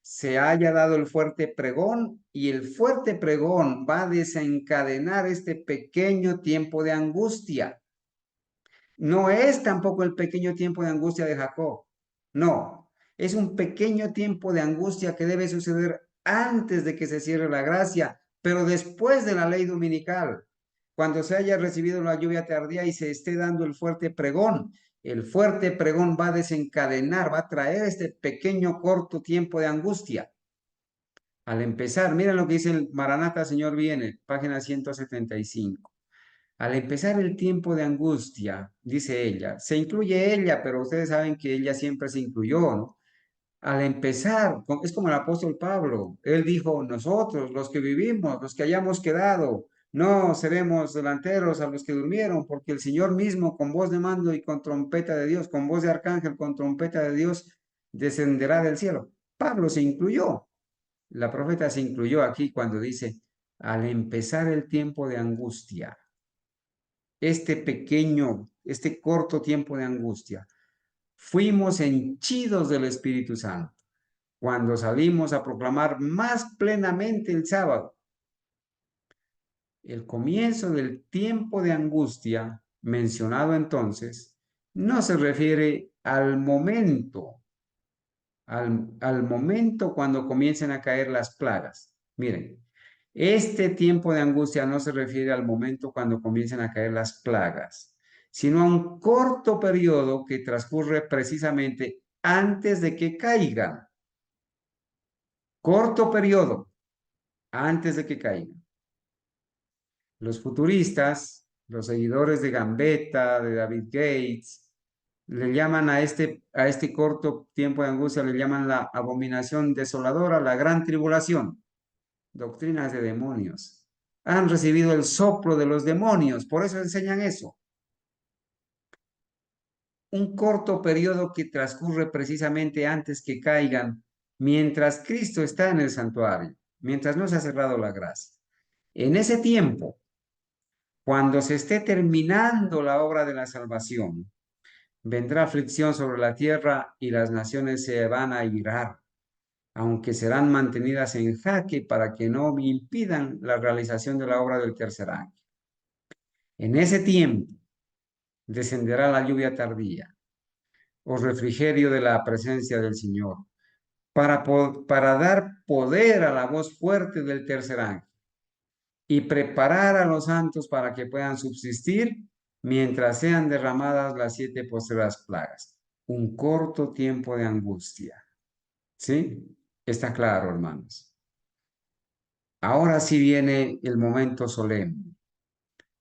se haya dado el fuerte pregón y el fuerte pregón va a desencadenar este pequeño tiempo de angustia. No es tampoco el pequeño tiempo de angustia de Jacob. No, es un pequeño tiempo de angustia que debe suceder antes de que se cierre la gracia, pero después de la ley dominical, cuando se haya recibido la lluvia tardía y se esté dando el fuerte pregón. El fuerte pregón va a desencadenar, va a traer este pequeño corto tiempo de angustia. Al empezar, miren lo que dice el Maranata, Señor viene, página 175. Al empezar el tiempo de angustia, dice ella, se incluye ella, pero ustedes saben que ella siempre se incluyó, ¿no? Al empezar, es como el apóstol Pablo, él dijo, nosotros, los que vivimos, los que hayamos quedado, no seremos delanteros a los que durmieron, porque el Señor mismo con voz de mando y con trompeta de Dios, con voz de arcángel, con trompeta de Dios, descenderá del cielo. Pablo se incluyó, la profeta se incluyó aquí cuando dice, al empezar el tiempo de angustia, este pequeño, este corto tiempo de angustia, fuimos henchidos del Espíritu Santo cuando salimos a proclamar más plenamente el sábado. El comienzo del tiempo de angustia mencionado entonces no se refiere al momento cuando comiencen a caer las plagas. Miren, este tiempo de angustia no se refiere al momento cuando comiencen a caer las plagas, sino a un corto periodo que transcurre precisamente antes de que caigan. Corto periodo antes de que caigan. Los futuristas, los seguidores de Gambetta, de David Gates, le llaman a este corto tiempo de angustia, le llaman la abominación desoladora, la gran tribulación, doctrinas de demonios. Han recibido el soplo de los demonios, por eso enseñan eso. Un corto periodo que transcurre precisamente antes que caigan, mientras Cristo está en el santuario, mientras no se ha cerrado la gracia. En ese tiempo, cuando se esté terminando la obra de la salvación, vendrá aflicción sobre la tierra y las naciones se van a irar, aunque serán mantenidas en jaque para que no impidan la realización de la obra del tercer ángel. En ese tiempo descenderá la lluvia tardía o refrigerio de la presencia del Señor para dar poder a la voz fuerte del tercer ángel y preparar a los santos para que puedan subsistir mientras sean derramadas las 7 postreras plagas. Un corto tiempo de angustia. ¿Sí? Está claro, hermanos. Ahora sí viene el momento solemne,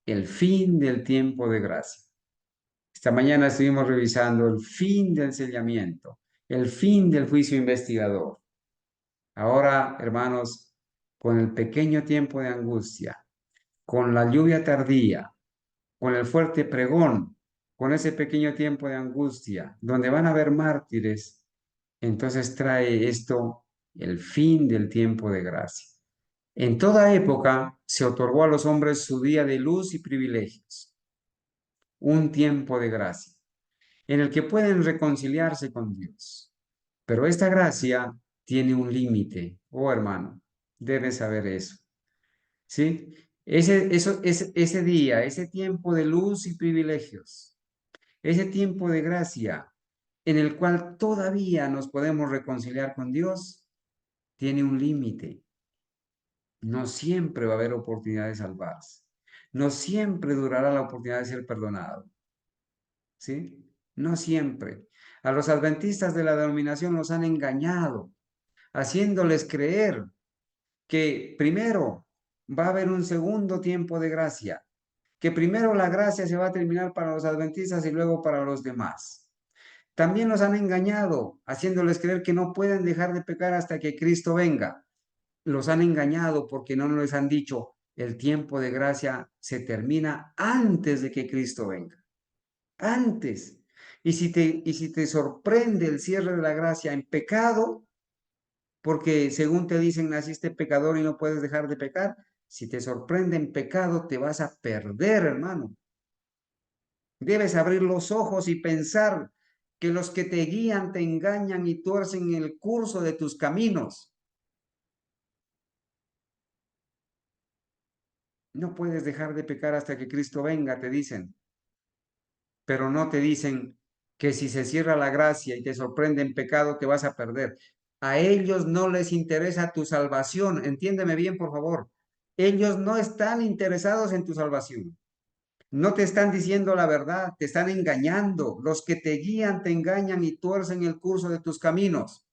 el fin del tiempo de gracia. Esta mañana estuvimos revisando el fin del sellamiento, el fin del juicio investigador. Ahora, hermanos, con el pequeño tiempo de angustia, con la lluvia tardía, con el fuerte pregón, con ese pequeño tiempo de angustia, donde van a haber mártires, entonces trae esto el fin del tiempo de gracia. En toda época se otorgó a los hombres su día de luz y privilegios, un tiempo de gracia, en el que pueden reconciliarse con Dios. Pero esta gracia tiene un límite, oh hermano, debes saber eso, ¿sí? Ese día, ese tiempo de luz y privilegios, ese tiempo de gracia en el cual todavía nos podemos reconciliar con Dios, tiene un límite. No siempre va a haber oportunidad de salvarse. No siempre durará la oportunidad de ser perdonado. ¿Sí? No siempre. A los adventistas de la denominación los han engañado, haciéndoles creer que primero va a haber un segundo tiempo de gracia, que primero la gracia se va a terminar para los adventistas y luego para los demás. También los han engañado, haciéndoles creer que no pueden dejar de pecar hasta que Cristo venga. Los han engañado porque no les han dicho, el tiempo de gracia se termina antes de que Cristo venga. Antes. Y si te sorprende el cierre de la gracia en pecado, porque según te dicen naciste pecador y no puedes dejar de pecar, si te sorprende en pecado te vas a perder, hermano. Debes abrir los ojos y pensar que los que te guían te engañan y tuercen el curso de tus caminos. No puedes dejar de pecar hasta que Cristo venga, te dicen. pero no te dicen que si se cierra la gracia y te sorprende en pecado que vas a perder. A ellos no les interesa tu salvación. Entiéndeme bien, por favor. Ellos no están interesados en tu salvación. No te están diciendo la verdad, te están engañando. Los que te guían te engañan y tuercen el curso de tus caminos.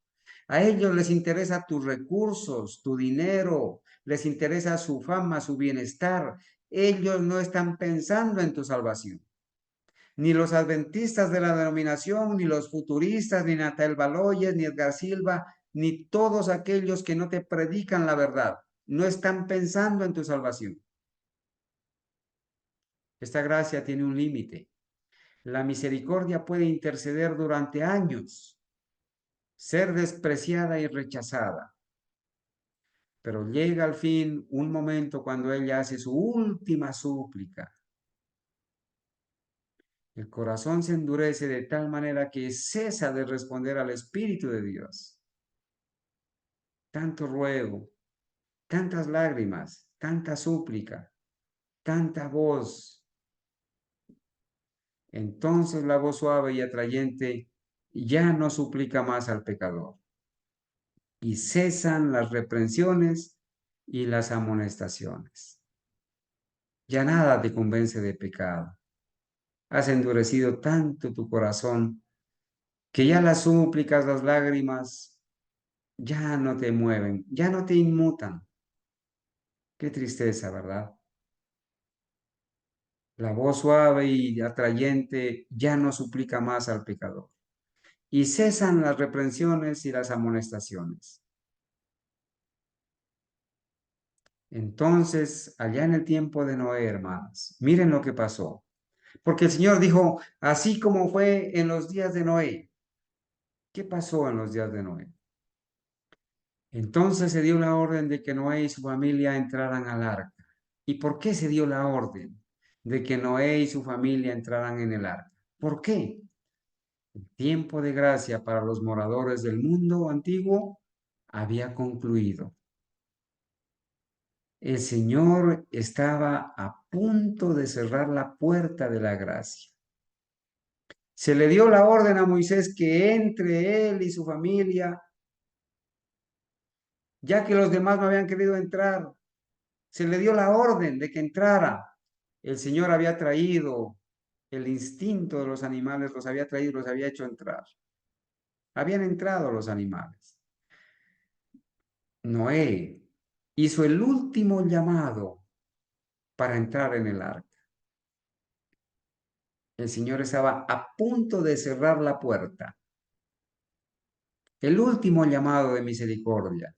A ellos les interesa tus recursos, tu dinero, les interesa su fama, su bienestar. Ellos no están pensando en tu salvación. Ni los adventistas de la denominación, ni los futuristas, ni Natal Baloyes, ni Edgar Silva, ni todos aquellos que no te predican la verdad, no están pensando en tu salvación. Esta gracia tiene un límite. La misericordia puede interceder durante años, ser despreciada y rechazada, pero llega al fin un momento cuando ella hace su última súplica. El corazón se endurece de tal manera que cesa de responder al Espíritu de Dios. Tanto ruego, tantas lágrimas, tanta súplica, tanta voz. Entonces la voz suave y atrayente ya no suplica más al pecador. Y cesan las reprensiones y las amonestaciones. Ya nada te convence de pecado. Has endurecido tanto tu corazón que ya las súplicas, las lágrimas, ya no te mueven, ya no te inmutan. Qué tristeza, ¿verdad? La voz suave y atrayente ya no suplica más al pecador. Y cesan las reprensiones y las amonestaciones. Entonces, allá en el tiempo de Noé, hermanos, miren lo que pasó. Porque el Señor dijo, así como fue en los días de Noé. ¿Qué pasó en los días de Noé? Entonces se dio la orden de que Noé y su familia entraran al arca. ¿Y por qué se dio la orden de que Noé y su familia entraran en el arca? ¿Por qué? El tiempo de gracia para los moradores del mundo antiguo había concluido. El Señor estaba a punto de cerrar la puerta de la gracia. Se le dio la orden a Moisés que entre él y su familia, ya que los demás no habían querido entrar. Se le dio la orden de que entrara. El Señor había traído el instinto de los animales, los había traído, los había hecho entrar. Habían entrado los animales. Noé hizo el último llamado para entrar en el arca. El Señor estaba a punto de cerrar la puerta. El último llamado de misericordia.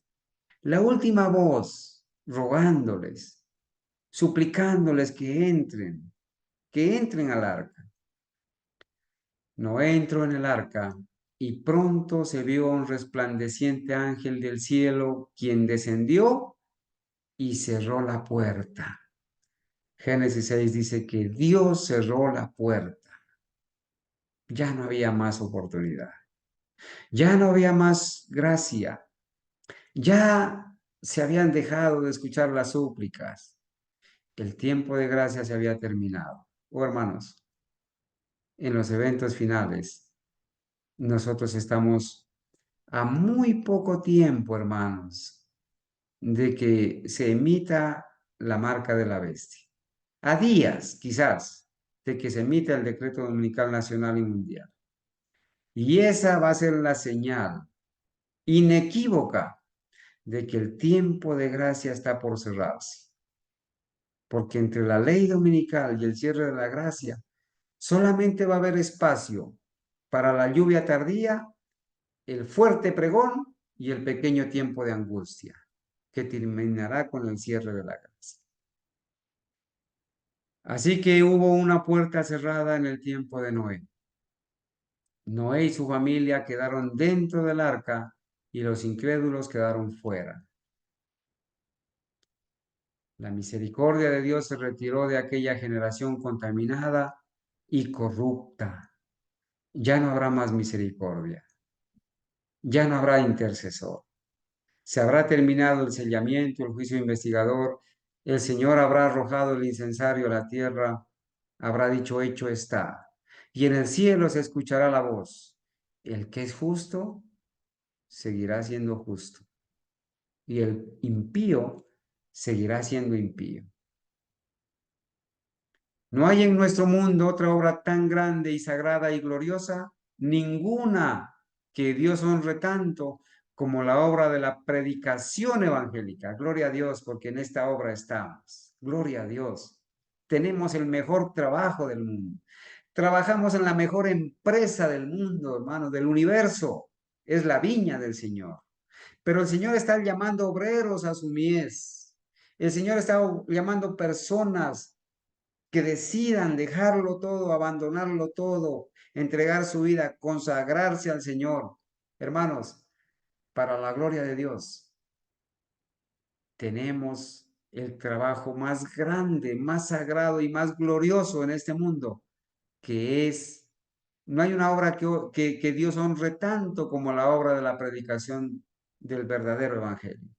La última voz rogándoles, suplicándoles que entren al arca. Noé entró en el arca y pronto se vio un resplandeciente ángel del cielo, quien descendió y cerró la puerta. Génesis 6 dice que Dios cerró la puerta. Ya no había más oportunidad. Ya no había más gracia. Ya se habían dejado de escuchar las súplicas. El tiempo de gracia se había terminado. Oh, hermanos, en los eventos finales, nosotros estamos a muy poco tiempo, hermanos, de que se emita la marca de la bestia. A días, quizás, de que se emita el decreto dominical nacional y mundial. Y esa va a ser la señal inequívoca de que el tiempo de gracia está por cerrarse. Porque entre la ley dominical y el cierre de la gracia, solamente va a haber espacio para la lluvia tardía, el fuerte pregón y el pequeño tiempo de angustia, que terminará con el cierre de la gracia. Así que hubo una puerta cerrada en el tiempo de Noé. Noé y su familia quedaron dentro del arca y los incrédulos quedaron fuera. La misericordia de Dios se retiró de aquella generación contaminada y corrupta. Ya no habrá más misericordia. Ya no habrá intercesor. Se habrá terminado el sellamiento, el juicio investigador. El Señor habrá arrojado el incensario a la tierra. Habrá dicho, hecho está. y en el cielo se escuchará la voz. El que es justo seguirá siendo justo, y el impío seguirá siendo impío. No hay en nuestro mundo otra obra tan grande y sagrada y gloriosa, ninguna que Dios honre tanto como la obra de la predicación evangélica. Gloria a Dios, porque en esta obra estamos. Gloria a Dios. Tenemos el mejor trabajo del mundo. Trabajamos en la mejor empresa del mundo, hermano, del universo. Es la viña del Señor. Pero el Señor está llamando obreros a su mies. El Señor está llamando personas que decidan dejarlo todo, abandonarlo todo, entregar su vida, consagrarse al Señor. Hermanos, para la gloria de Dios, tenemos el trabajo más grande, más sagrado y más glorioso en este mundo, que es, no hay una obra que Dios honre tanto como la obra de la predicación del verdadero evangelio.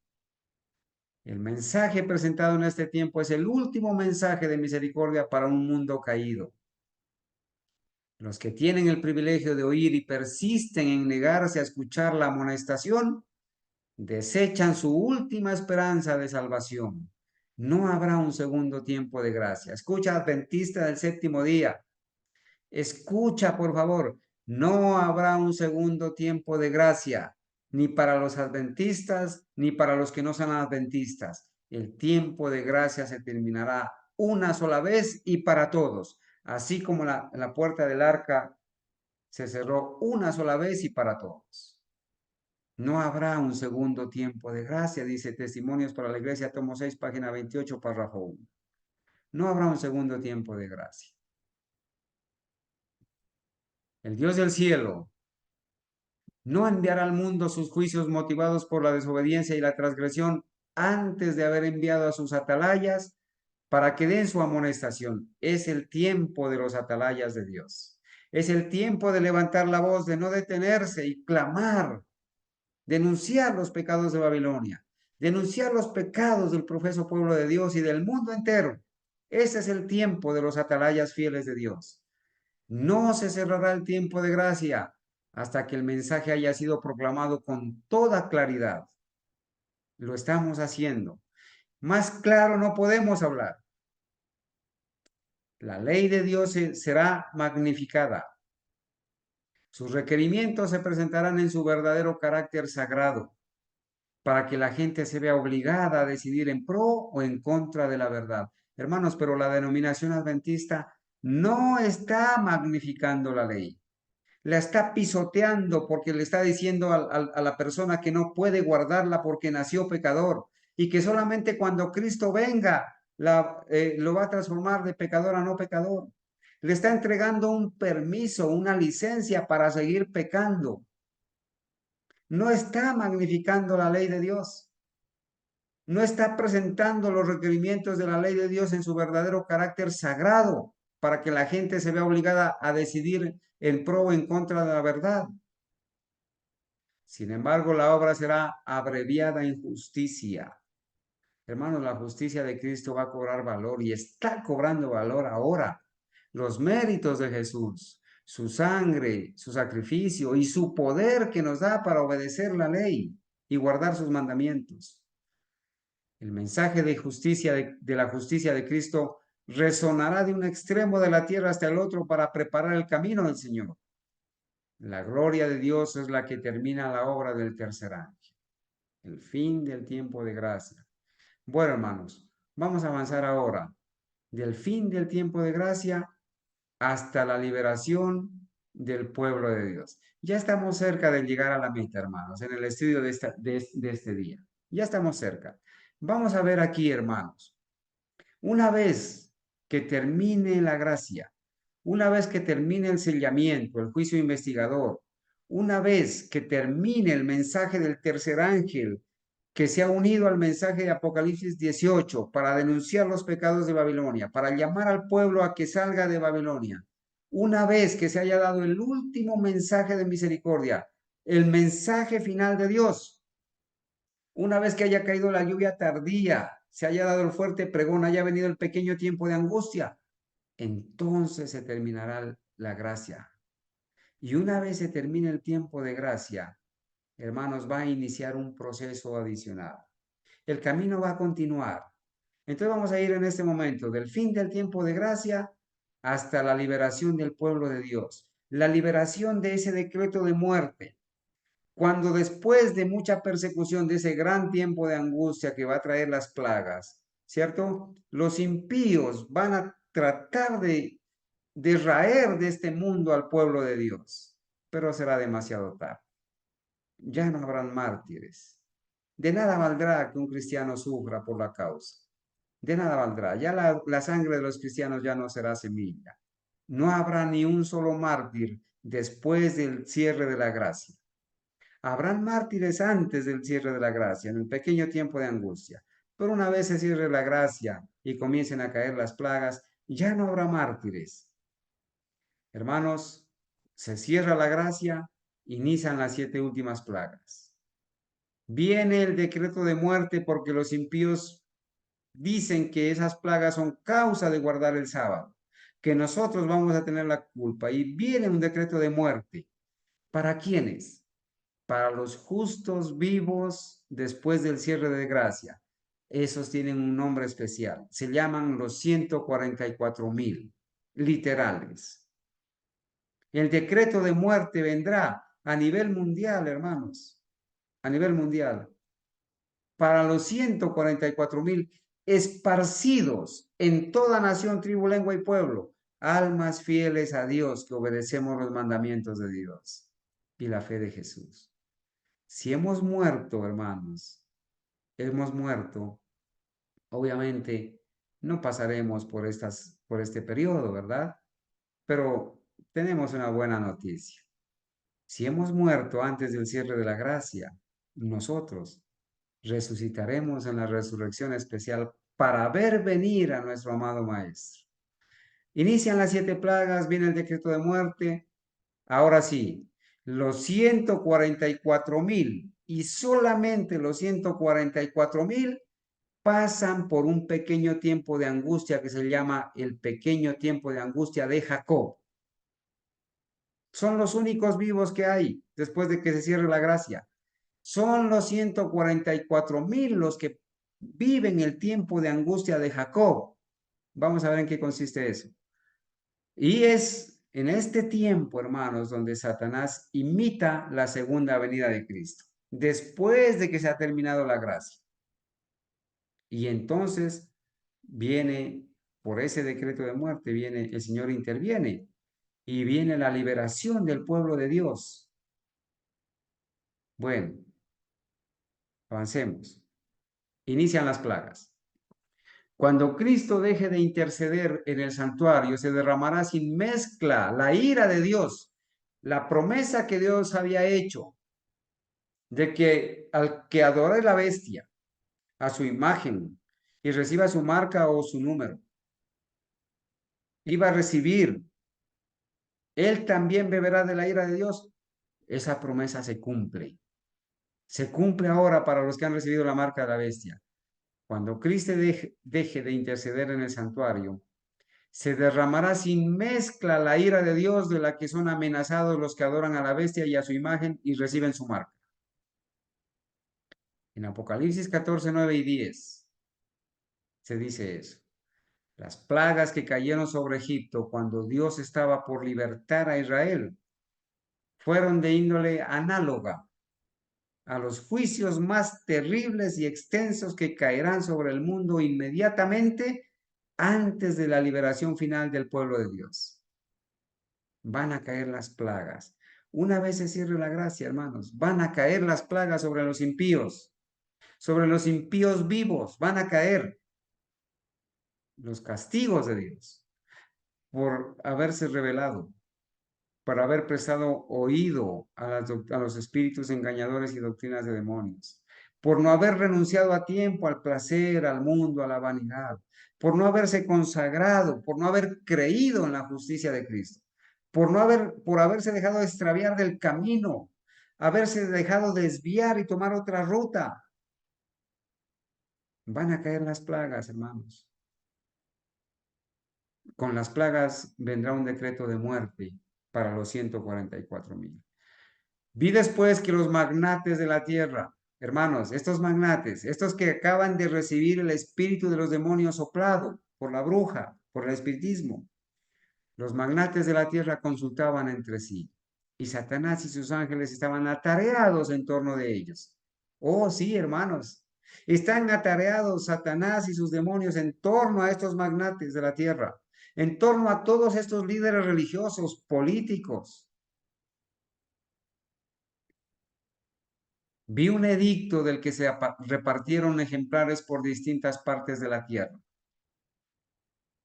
El mensaje presentado en este tiempo es el último mensaje de misericordia para un mundo caído. Los que tienen el privilegio de oír y persisten en negarse a escuchar la amonestación, desechan su última esperanza de salvación. No habrá un segundo tiempo de gracia. Escucha, adventista del séptimo día. Escucha, por favor. No habrá un segundo tiempo de gracia, ni para los adventistas, ni para los que no son adventistas. El tiempo de gracia se terminará una sola vez y para todos, así como la puerta del arca se cerró una sola vez y para todos. No habrá un segundo tiempo de gracia, dice Testimonios para la Iglesia, tomo 6, página 28, párrafo 1. No habrá un segundo tiempo de gracia. El Dios del cielo no enviará al mundo sus juicios motivados por la desobediencia y la transgresión antes de haber enviado a sus atalayas para que den su amonestación. Es el tiempo de los atalayas de Dios. Es el tiempo de levantar la voz, de no detenerse y clamar, denunciar los pecados de Babilonia, denunciar los pecados del profeso pueblo de Dios y del mundo entero. Ese es el tiempo de los atalayas fieles de Dios. No se cerrará el tiempo de gracia hasta que el mensaje haya sido proclamado con toda claridad. Lo estamos haciendo. Más claro no podemos hablar. La ley de Dios será magnificada. Sus requerimientos se presentarán en su verdadero carácter sagrado, para que la gente se vea obligada a decidir en pro o en contra de la verdad. Hermanos, pero la denominación adventista no está magnificando la ley. La está pisoteando porque le está diciendo a la persona que no puede guardarla porque nació pecador y que solamente cuando Cristo venga lo va a transformar de pecador a no pecador. Le está entregando un permiso, una licencia para seguir pecando. No está magnificando la ley de Dios. No está presentando los requerimientos de la ley de Dios en su verdadero carácter sagrado para que la gente se vea obligada a decidir en pro o en contra de la verdad. Sin embargo, la obra será abreviada en justicia. Hermanos, la justicia de Cristo va a cobrar valor y está cobrando valor ahora. Los méritos de Jesús, su sangre, su sacrificio y su poder que nos da para obedecer la ley y guardar sus mandamientos. El mensaje de justicia, de la justicia de Cristo, resonará de un extremo de la tierra hasta el otro para preparar el camino del Señor. La gloria de Dios es la que termina la obra del tercer ángel. El fin del tiempo de gracia. Bueno, hermanos, vamos a avanzar ahora del fin del tiempo de gracia hasta la liberación del pueblo de Dios. Ya estamos cerca de llegar a la meta, hermanos, en el estudio de este día. Ya estamos cerca. Vamos a ver aquí, hermanos, una vez que termine la gracia, una vez que termine el sellamiento, el juicio investigador, una vez que termine el mensaje del tercer ángel que se ha unido al mensaje de Apocalipsis 18 para denunciar los pecados de Babilonia, para llamar al pueblo a que salga de Babilonia, una vez que se haya dado el último mensaje de misericordia, el mensaje final de Dios, una vez que haya caído la lluvia tardía, se haya dado el fuerte pregón, haya venido el pequeño tiempo de angustia, entonces se terminará la gracia. Y una vez se termine el tiempo de gracia, hermanos, va a iniciar un proceso adicional. El camino va a continuar. Entonces vamos a ir en este momento del fin del tiempo de gracia hasta la liberación del pueblo de Dios. La liberación de ese decreto de muerte. Cuando después de mucha persecución, de ese gran tiempo de angustia que va a traer las plagas, ¿cierto? Los impíos van a tratar de raer de este mundo al pueblo de Dios, pero será demasiado tarde. Ya no habrán mártires. De nada valdrá que un cristiano sufra por la causa. De nada valdrá. Ya la sangre de los cristianos ya no será semilla. No habrá ni un solo mártir después del cierre de la gracia. Habrán mártires antes del cierre de la gracia, en el pequeño tiempo de angustia. Pero una vez se cierre la gracia y comiencen a caer las plagas, ya no habrá mártires. Hermanos, se cierra la gracia, inician las 7 últimas plagas. Viene el decreto de muerte porque los impíos dicen que esas plagas son causa de guardar el sábado, que nosotros vamos a tener la culpa. Y viene un decreto de muerte. ¿Para quiénes? Para los justos vivos después del cierre de gracia. Esos tienen un nombre especial. Se llaman los 144,000 literales. El decreto de muerte vendrá a nivel mundial, hermanos, a nivel mundial. Para los 144,000 esparcidos en toda nación, tribu, lengua y pueblo, almas fieles a Dios que obedecemos los mandamientos de Dios y la fe de Jesús. Si hemos muerto, hermanos, hemos muerto, obviamente no pasaremos por este periodo, ¿verdad? Pero tenemos una buena noticia. Si hemos muerto antes del cierre de la gracia, nosotros resucitaremos en la resurrección especial para ver venir a nuestro amado Maestro. Inician las 7 plagas, viene el decreto de muerte. Ahora sí, los 144,000 y solamente los 144,000 pasan por un pequeño tiempo de angustia que se llama el pequeño tiempo de angustia de Jacob. Son los únicos vivos que hay después de que se cierre la gracia. Son los 144,000 los que viven el tiempo de angustia de Jacob. Vamos a ver en qué consiste eso. Y es en este tiempo, hermanos, donde Satanás imita la segunda venida de Cristo, después de que se ha terminado la gracia. Y entonces viene, por ese decreto de muerte, viene, el Señor interviene y viene la liberación del pueblo de Dios. Bueno, avancemos. Inician las plagas. Cuando Cristo deje de interceder en el santuario, se derramará sin mezcla la ira de Dios, la promesa que Dios había hecho de que al que adore la bestia, a su imagen, y reciba su marca o su número, iba a recibir, él también beberá de la ira de Dios. Esa promesa se cumple. Se cumple ahora para los que han recibido la marca de la bestia. Cuando Cristo deje de interceder en el santuario, se derramará sin mezcla la ira de Dios de la que son amenazados los que adoran a la bestia y a su imagen y reciben su marca. En Apocalipsis 14, 9 y 10 se dice eso. Las plagas que cayeron sobre Egipto cuando Dios estaba por libertar a Israel fueron de índole análoga a los juicios más terribles y extensos que caerán sobre el mundo inmediatamente antes de la liberación final del pueblo de Dios. Van a caer las plagas. Una vez se cierre la gracia, hermanos, van a caer las plagas sobre los impíos vivos, van a caer los castigos de Dios por haberse revelado, por haber prestado oído a los espíritus engañadores y doctrinas de demonios, por no haber renunciado a tiempo al placer, al mundo, a la vanidad, por no haberse consagrado, por no haber creído en la justicia de Cristo, por haberse dejado extraviar del camino, haberse dejado desviar y tomar otra ruta. Van a caer las plagas, hermanos. con las plagas vendrá un decreto de muerte para los 144,000. Vi después que los magnates de la tierra, hermanos, estos magnates, estos que acaban de recibir el espíritu de los demonios soplado por la bruja, por el espiritismo, los magnates de la tierra consultaban entre sí y Satanás y sus ángeles estaban atareados en torno de ellos. Oh, sí, hermanos, están atareados Satanás y sus demonios en torno a estos magnates de la tierra, en torno a todos estos líderes religiosos, políticos. Vi un edicto del que se repartieron ejemplares por distintas partes de la tierra,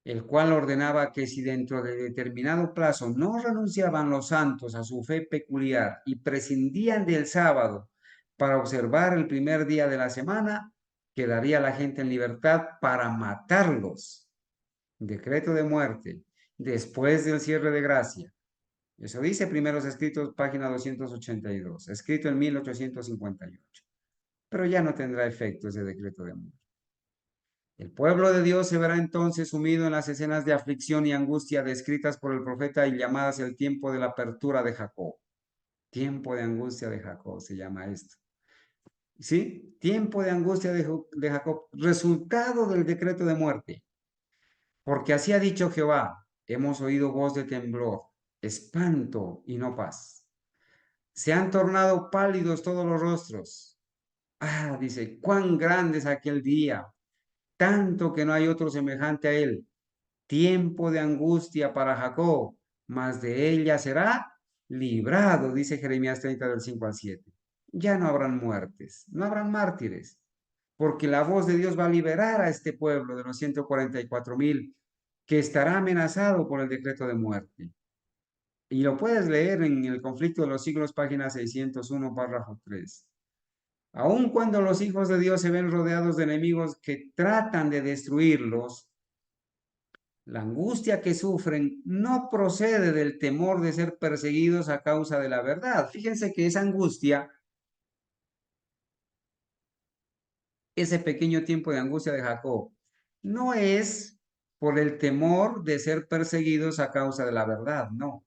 el cual ordenaba que si dentro de determinado plazo no renunciaban los santos a su fe peculiar y prescindían del sábado para observar el primer día de la semana, quedaría la gente en libertad para matarlos. Decreto de muerte después del cierre de gracia. Eso dice Primeros Escritos, página 282, escrito en 1858. Pero ya no tendrá efecto ese decreto de muerte. El pueblo de Dios se verá entonces sumido en las escenas de aflicción y angustia descritas por el profeta y llamadas el tiempo de la apertura de Jacob. Tiempo de angustia de Jacob se llama esto. ¿Sí? Tiempo de angustia de Jacob, resultado del decreto de muerte. Porque así ha dicho Jehová, hemos oído voz de temblor, espanto y no paz. Se han tornado pálidos todos los rostros. Ah, dice, cuán grande es aquel día, tanto que no hay otro semejante a él. Tiempo de angustia para Jacob, mas de ella será librado, dice Jeremías 30 del 5 al 7. Ya no habrán muertes, no habrán mártires, porque la voz de Dios va a liberar a este pueblo de los 144,000 que estará amenazado por el decreto de muerte. Y lo puedes leer en el conflicto de los siglos, página 601, párrafo 3. Aun cuando los hijos de Dios se ven rodeados de enemigos que tratan de destruirlos, la angustia que sufren no procede del temor de ser perseguidos a causa de la verdad. Fíjense que esa angustia, ese pequeño tiempo de angustia de Jacob, no es por el temor de ser perseguidos a causa de la verdad, no.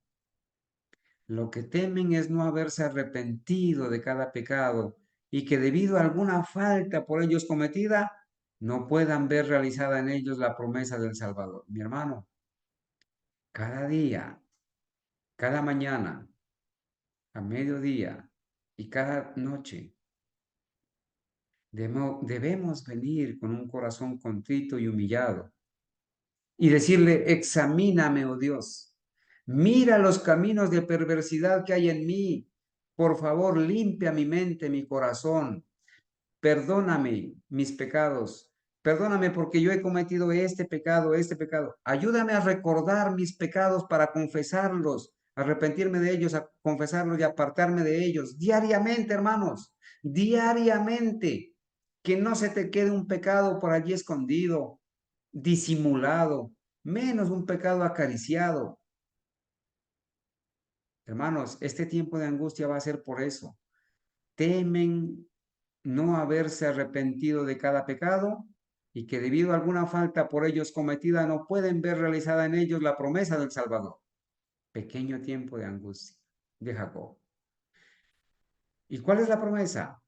Lo que temen es no haberse arrepentido de cada pecado y que debido a alguna falta por ellos cometida, no puedan ver realizada en ellos la promesa del Salvador. Mi hermano, cada día, cada mañana, a mediodía y cada noche, debemos venir con un corazón contrito y humillado y decirle, examíname, oh Dios, mira los caminos de perversidad que hay en mí, por favor, limpia mi mente, mi corazón, perdóname mis pecados, perdóname porque yo he cometido este pecado, ayúdame a recordar mis pecados para confesarlos, arrepentirme de ellos, a confesarlos y apartarme de ellos diariamente, hermanos, diariamente, que no se te quede un pecado por allí escondido, disimulado, menos un pecado acariciado. Hermanos, este tiempo de angustia va a ser por eso. Temen no haberse arrepentido de cada pecado y que debido a alguna falta por ellos cometida no pueden ver realizada en ellos la promesa del Salvador. Pequeño tiempo de angustia de Jacob. ¿Y cuál es la promesa?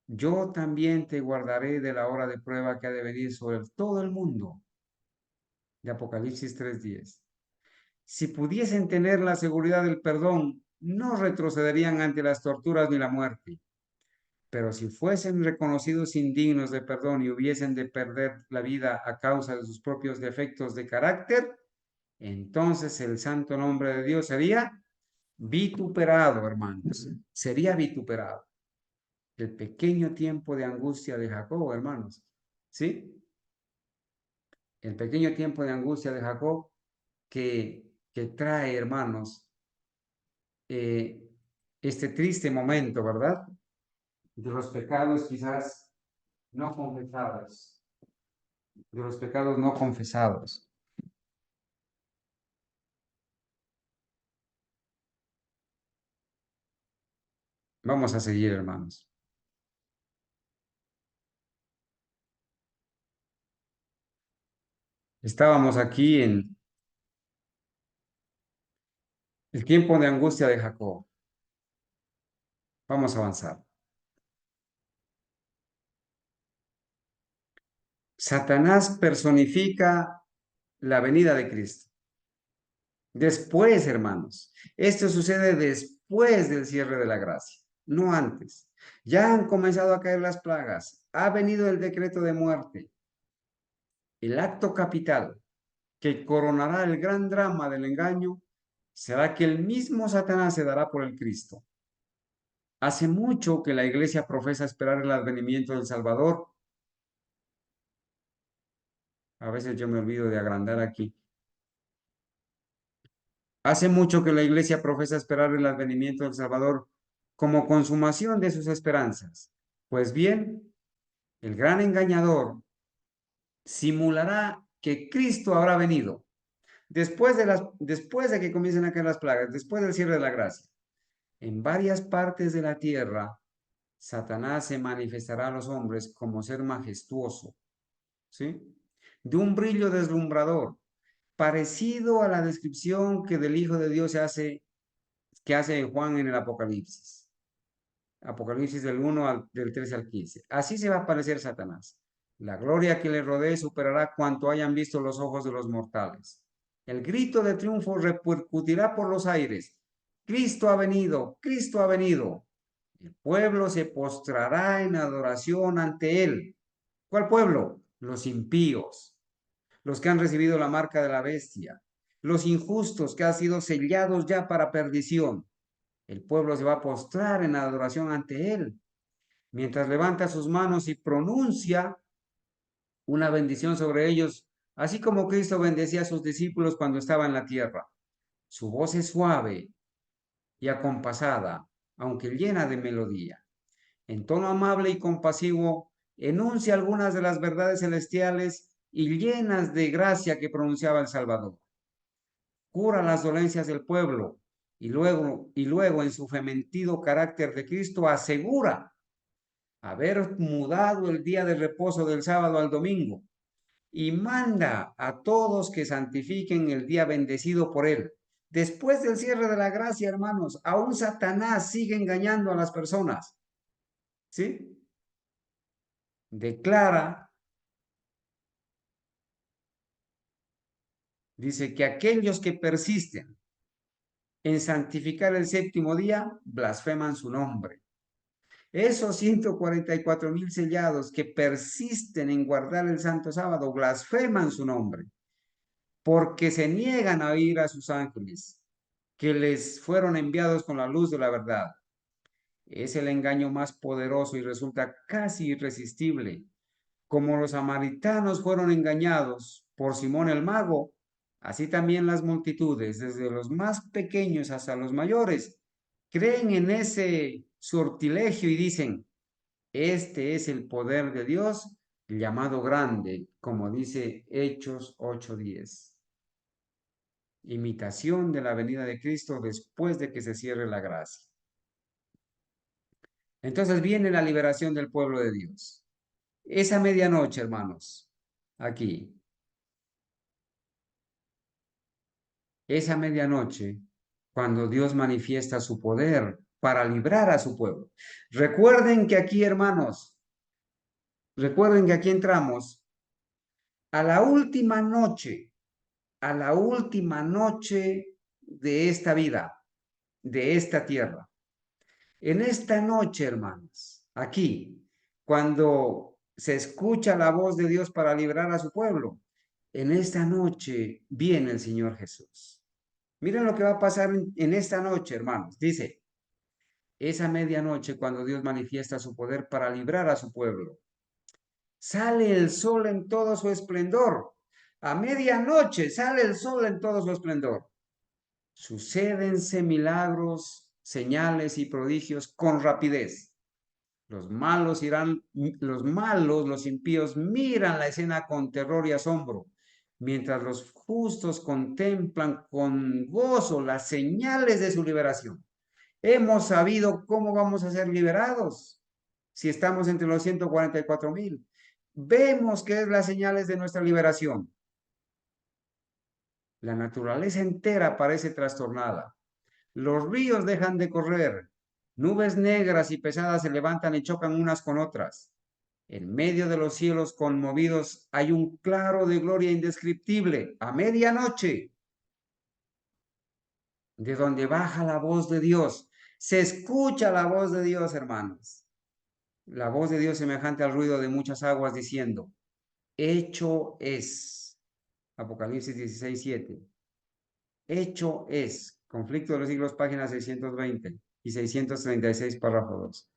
Yo también te guardaré de la hora de prueba que ha de venir sobre todo el mundo. De Apocalipsis 3:10. Si pudiesen tener la seguridad del perdón, no retrocederían ante las torturas ni la muerte. Pero si fuesen reconocidos indignos de perdón y hubiesen de perder la vida a causa de sus propios defectos de carácter, entonces el santo nombre de Dios sería vituperado, hermanos. Sería vituperado. El pequeño tiempo de angustia de Jacob, hermanos. ¿Sí? El pequeño tiempo de angustia de Jacob que trae, hermanos, eh, este triste momento, ¿verdad? De los pecados quizás no confesados, de los pecados no confesados. Vamos a seguir, hermanos. Estábamos aquí en el tiempo de angustia de Jacob. Vamos a avanzar. Satanás personifica la venida de Cristo. Después, hermanos, esto sucede después del cierre de la gracia, no antes. Ya han comenzado a caer las plagas, ha venido el decreto de muerte, el acto capital que coronará el gran drama del engaño será que el mismo Satanás se dará por el Cristo. Hace mucho que la iglesia profesa esperar el advenimiento del Salvador. A veces yo me olvido de agrandar aquí. Hace mucho que la iglesia profesa esperar el advenimiento del Salvador como consumación de sus esperanzas. Pues bien, el gran engañador simulará que Cristo habrá venido después de que comiencen a caer las plagas, después del cierre de la gracia. En varias partes de la tierra, Satanás se manifestará a los hombres como ser majestuoso, ¿sí? De un brillo deslumbrador, parecido a la descripción que del Hijo de Dios que hace Juan en el Apocalipsis. Apocalipsis del 13 al 15. Así se va a aparecer Satanás. La gloria que le rodee superará cuanto hayan visto los ojos de los mortales. El grito de triunfo repercutirá por los aires. Cristo ha venido, Cristo ha venido. El pueblo se postrará en adoración ante él. ¿Cuál pueblo? Los impíos, los que han recibido la marca de la bestia, los injustos que han sido sellados ya para perdición. El pueblo se va a postrar en adoración ante él, mientras levanta sus manos y pronuncia una bendición sobre ellos, así como Cristo bendecía a sus discípulos cuando estaba en la tierra. Su voz es suave y acompasada, aunque llena de melodía. En tono amable y compasivo, enuncia algunas de las verdades celestiales y llenas de gracia que pronunciaba el Salvador. Cura las dolencias del pueblo y luego en su fementido carácter de Cristo asegura haber mudado el día de reposo del sábado al domingo y manda a todos que santifiquen el día bendecido por él. Después del cierre de la gracia, hermanos, aún Satanás sigue engañando a las personas, ¿sí? Declara, dice que aquellos que persisten en santificar el séptimo día blasfeman su nombre. Esos 144,000 sellados que persisten en guardar el santo sábado blasfeman su nombre porque se niegan a oír a sus ángeles que les fueron enviados con la luz de la verdad. Es el engaño más poderoso y resulta casi irresistible. Como los samaritanos fueron engañados por Simón el mago, así también las multitudes, desde los más pequeños hasta los mayores, creen en ese sortilegio y dicen, este es el poder de Dios llamado grande, como dice Hechos 8:10. Imitación de la venida de Cristo después de que se cierre la gracia. Entonces viene la liberación del pueblo de Dios. Esa medianoche, hermanos, aquí, esa medianoche, cuando Dios manifiesta su poder para librar a su pueblo. Recuerden que aquí, hermanos, recuerden que aquí entramos a la última noche, a la última noche de esta vida, de esta tierra. En esta noche, hermanos, aquí, cuando se escucha la voz de Dios para librar a su pueblo, en esta noche viene el Señor Jesús. Miren lo que va a pasar en esta noche, hermanos. Dice, esa medianoche cuando Dios manifiesta su poder para librar a su pueblo. Sale el sol en todo su esplendor. A medianoche sale el sol en todo su esplendor. Sucédense milagros, señales y prodigios con rapidez. Los malos, los impíos miran la escena con terror y asombro, mientras los justos contemplan con gozo las señales de su liberación. Hemos sabido cómo vamos a ser liberados si estamos entre los 144,000. Vemos que es las señales de nuestra liberación. La naturaleza entera parece trastornada. Los ríos dejan de correr. Nubes negras y pesadas se levantan y chocan unas con otras. En medio de los cielos conmovidos hay un claro de gloria indescriptible. A medianoche, de donde baja la voz de Dios. Se escucha la voz de Dios, hermanos. La voz de Dios semejante al ruido de muchas aguas diciendo, hecho es. Apocalipsis 16:7. Hecho es. Conflicto de los siglos, páginas 620 y 636, párrafo 2.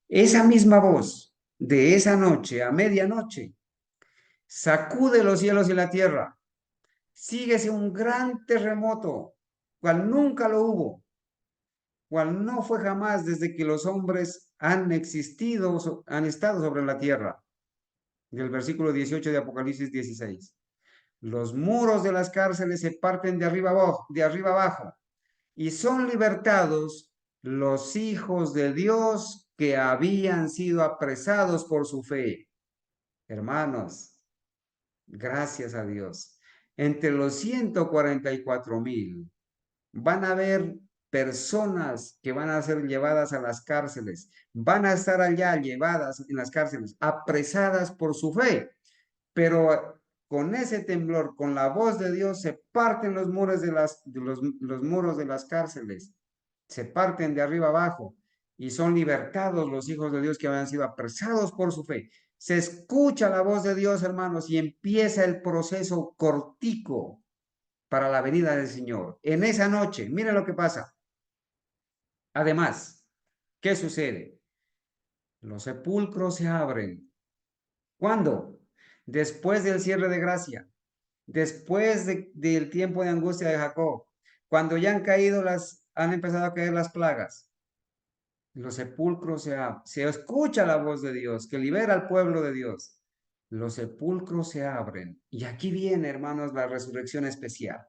Esa misma voz de esa noche a medianoche sacude los cielos y la tierra. Síguese un gran terremoto, cual nunca lo hubo, cual no fue jamás desde que los hombres han existido, han estado sobre la tierra. Del versículo 18 de Apocalipsis 16. Los muros de las cárceles se parten de arriba abajo y son libertados los hijos de Dios que habían sido apresados por su fe. Hermanos, gracias a Dios. Entre los 144,000 van a haber personas que van a ser llevadas a las cárceles, van a estar allá llevadas en las cárceles, apresadas por su fe, pero con ese temblor, con la voz de Dios, se parten los muros los muros de las cárceles, se parten de arriba abajo y son libertados los hijos de Dios que habían sido apresados por su fe. Se escucha la voz de Dios, hermanos, y empieza el proceso cortico para la venida del Señor. En esa noche, miren lo que pasa. Además, ¿qué sucede? Los sepulcros se abren. ¿Cuándo? Después del cierre de gracia, después del tiempo de angustia de Jacob, cuando ya han empezado a caer las plagas. Los sepulcros se escucha la voz de Dios que libera al pueblo de Dios. Los sepulcros se abren. Y aquí viene, hermanos, la resurrección especial.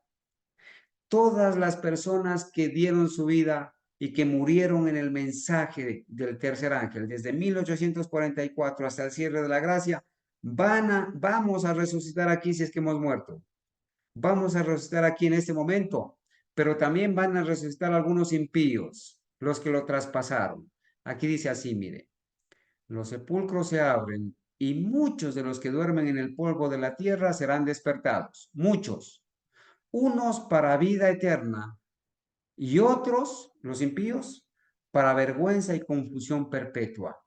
Todas las personas que dieron su vida y que murieron en el mensaje del tercer ángel, desde 1844 hasta el cierre de la gracia, vamos a resucitar aquí si es que hemos muerto. Vamos a resucitar aquí en este momento, pero también van a resucitar algunos impíos, los que lo traspasaron. Aquí dice así, mire, los sepulcros se abren y muchos de los que duermen en el polvo de la tierra serán despertados, muchos, unos para vida eterna y otros, los impíos, para vergüenza y confusión perpetua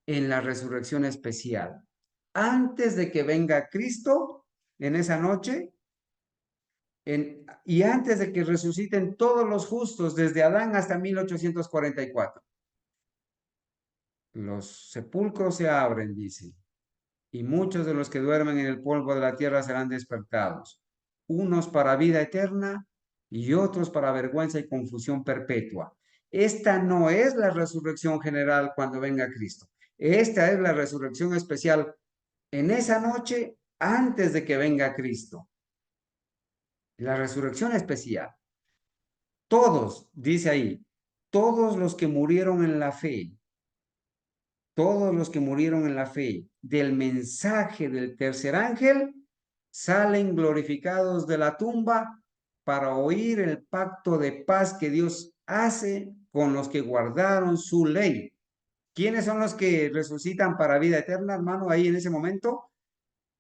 en la resurrección especial. Antes de que venga Cristo en esa noche, y antes de que resuciten todos los justos desde Adán hasta 1844. Los sepulcros se abren, dice, y muchos de los que duermen en el polvo de la tierra serán despertados, unos para vida eterna y otros para vergüenza y confusión perpetua. Esta no es la resurrección general cuando venga Cristo. Esta es la resurrección especial en esa noche antes de que venga Cristo. La resurrección especial. Todos, dice ahí, todos los que murieron en la fe, todos los que murieron en la fe del mensaje del tercer ángel, salen glorificados de la tumba para oír el pacto de paz que Dios hace con los que guardaron su ley. ¿Quiénes son los que resucitan para vida eterna, hermano, ahí en ese momento?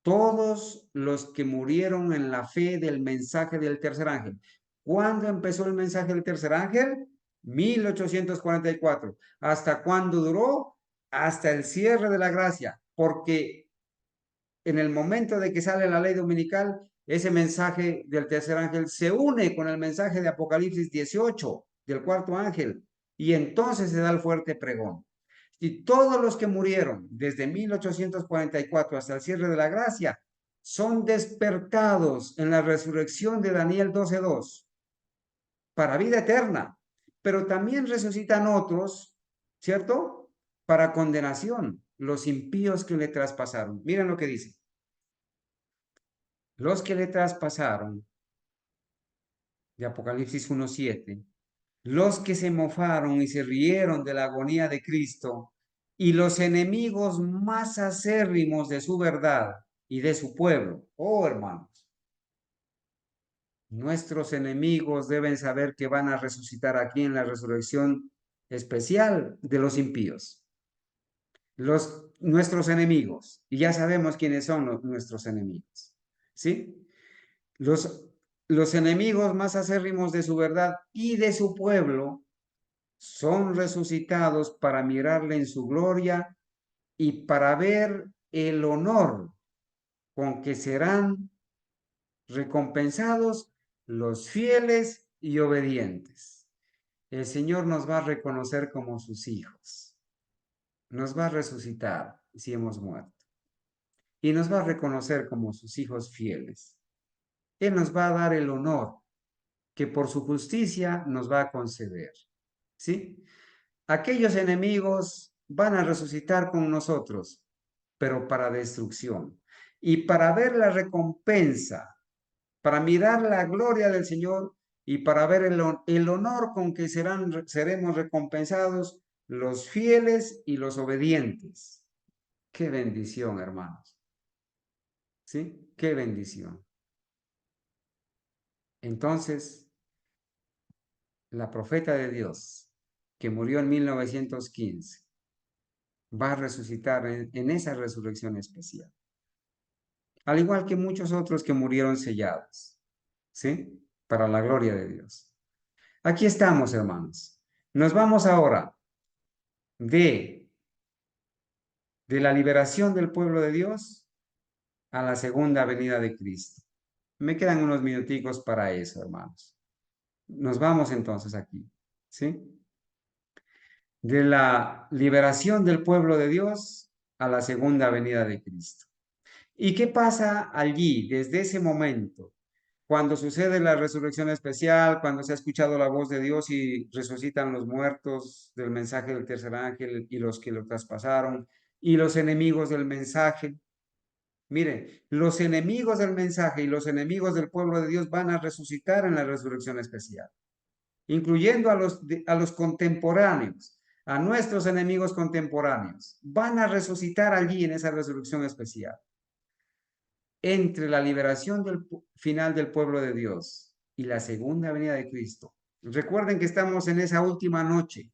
Todos los que murieron en la fe del mensaje del tercer ángel. ¿Cuándo empezó el mensaje del tercer ángel? 1844. ¿Hasta cuándo duró? Hasta el cierre de la gracia, porque en el momento de que sale la ley dominical, ese mensaje del tercer ángel se une con el mensaje de Apocalipsis 18 del cuarto ángel, y entonces se da el fuerte pregón. Y todos los que murieron desde 1844 hasta el cierre de la gracia son despertados en la resurrección de Daniel 12:2 para vida eterna, pero también resucitan otros, ¿cierto? Para condenación, los impíos que le traspasaron. Miren lo que dice. Los que le traspasaron, de Apocalipsis 1:7, los que se mofaron y se rieron de la agonía de Cristo, y los enemigos más acérrimos de su verdad y de su pueblo. Oh, hermanos, Nuestros enemigos deben saber que van a resucitar aquí en la resurrección especial de los impíos. Nuestros enemigos, y ya sabemos quiénes son nuestros enemigos, ¿sí? Los, los enemigos más acérrimos de su verdad y de su pueblo son resucitados para mirarle en su gloria y para ver el honor con que serán recompensados los fieles y obedientes. El Señor nos va a reconocer como sus hijos, nos va a resucitar si hemos muerto y nos va a reconocer como sus hijos fieles. Él nos va a dar el honor que por su justicia nos va a conceder. ¿Sí? Aquellos enemigos van a resucitar con nosotros, pero para destrucción. Y para ver la recompensa, para mirar la gloria del Señor y para ver el honor con que seremos recompensados los fieles y los obedientes. Qué bendición, hermanos. ¿Sí? Qué bendición. Entonces, la profeta de Dios, que murió en 1915, va a resucitar en esa resurrección especial. Al igual que muchos otros que murieron sellados, ¿sí? Para la gloria de Dios. Aquí estamos, hermanos. Nos vamos ahora de, de la liberación del pueblo de Dios a la segunda venida de Cristo. Me quedan unos minuticos para eso, hermanos. Nos vamos entonces aquí, ¿sí? De la liberación del pueblo de Dios a la segunda venida de Cristo. ¿Y qué pasa allí desde ese momento? Cuando sucede la resurrección especial, cuando se ha escuchado la voz de Dios y resucitan los muertos del mensaje del tercer ángel y los que lo traspasaron y los enemigos del mensaje. Miren, los enemigos del mensaje y los enemigos del pueblo de Dios van a resucitar en la resurrección especial, incluyendo a los contemporáneos, a nuestros enemigos contemporáneos. Van a resucitar allí en esa resurrección especial entre la liberación final del pueblo de Dios y la segunda venida de Cristo. Recuerden que estamos en esa última noche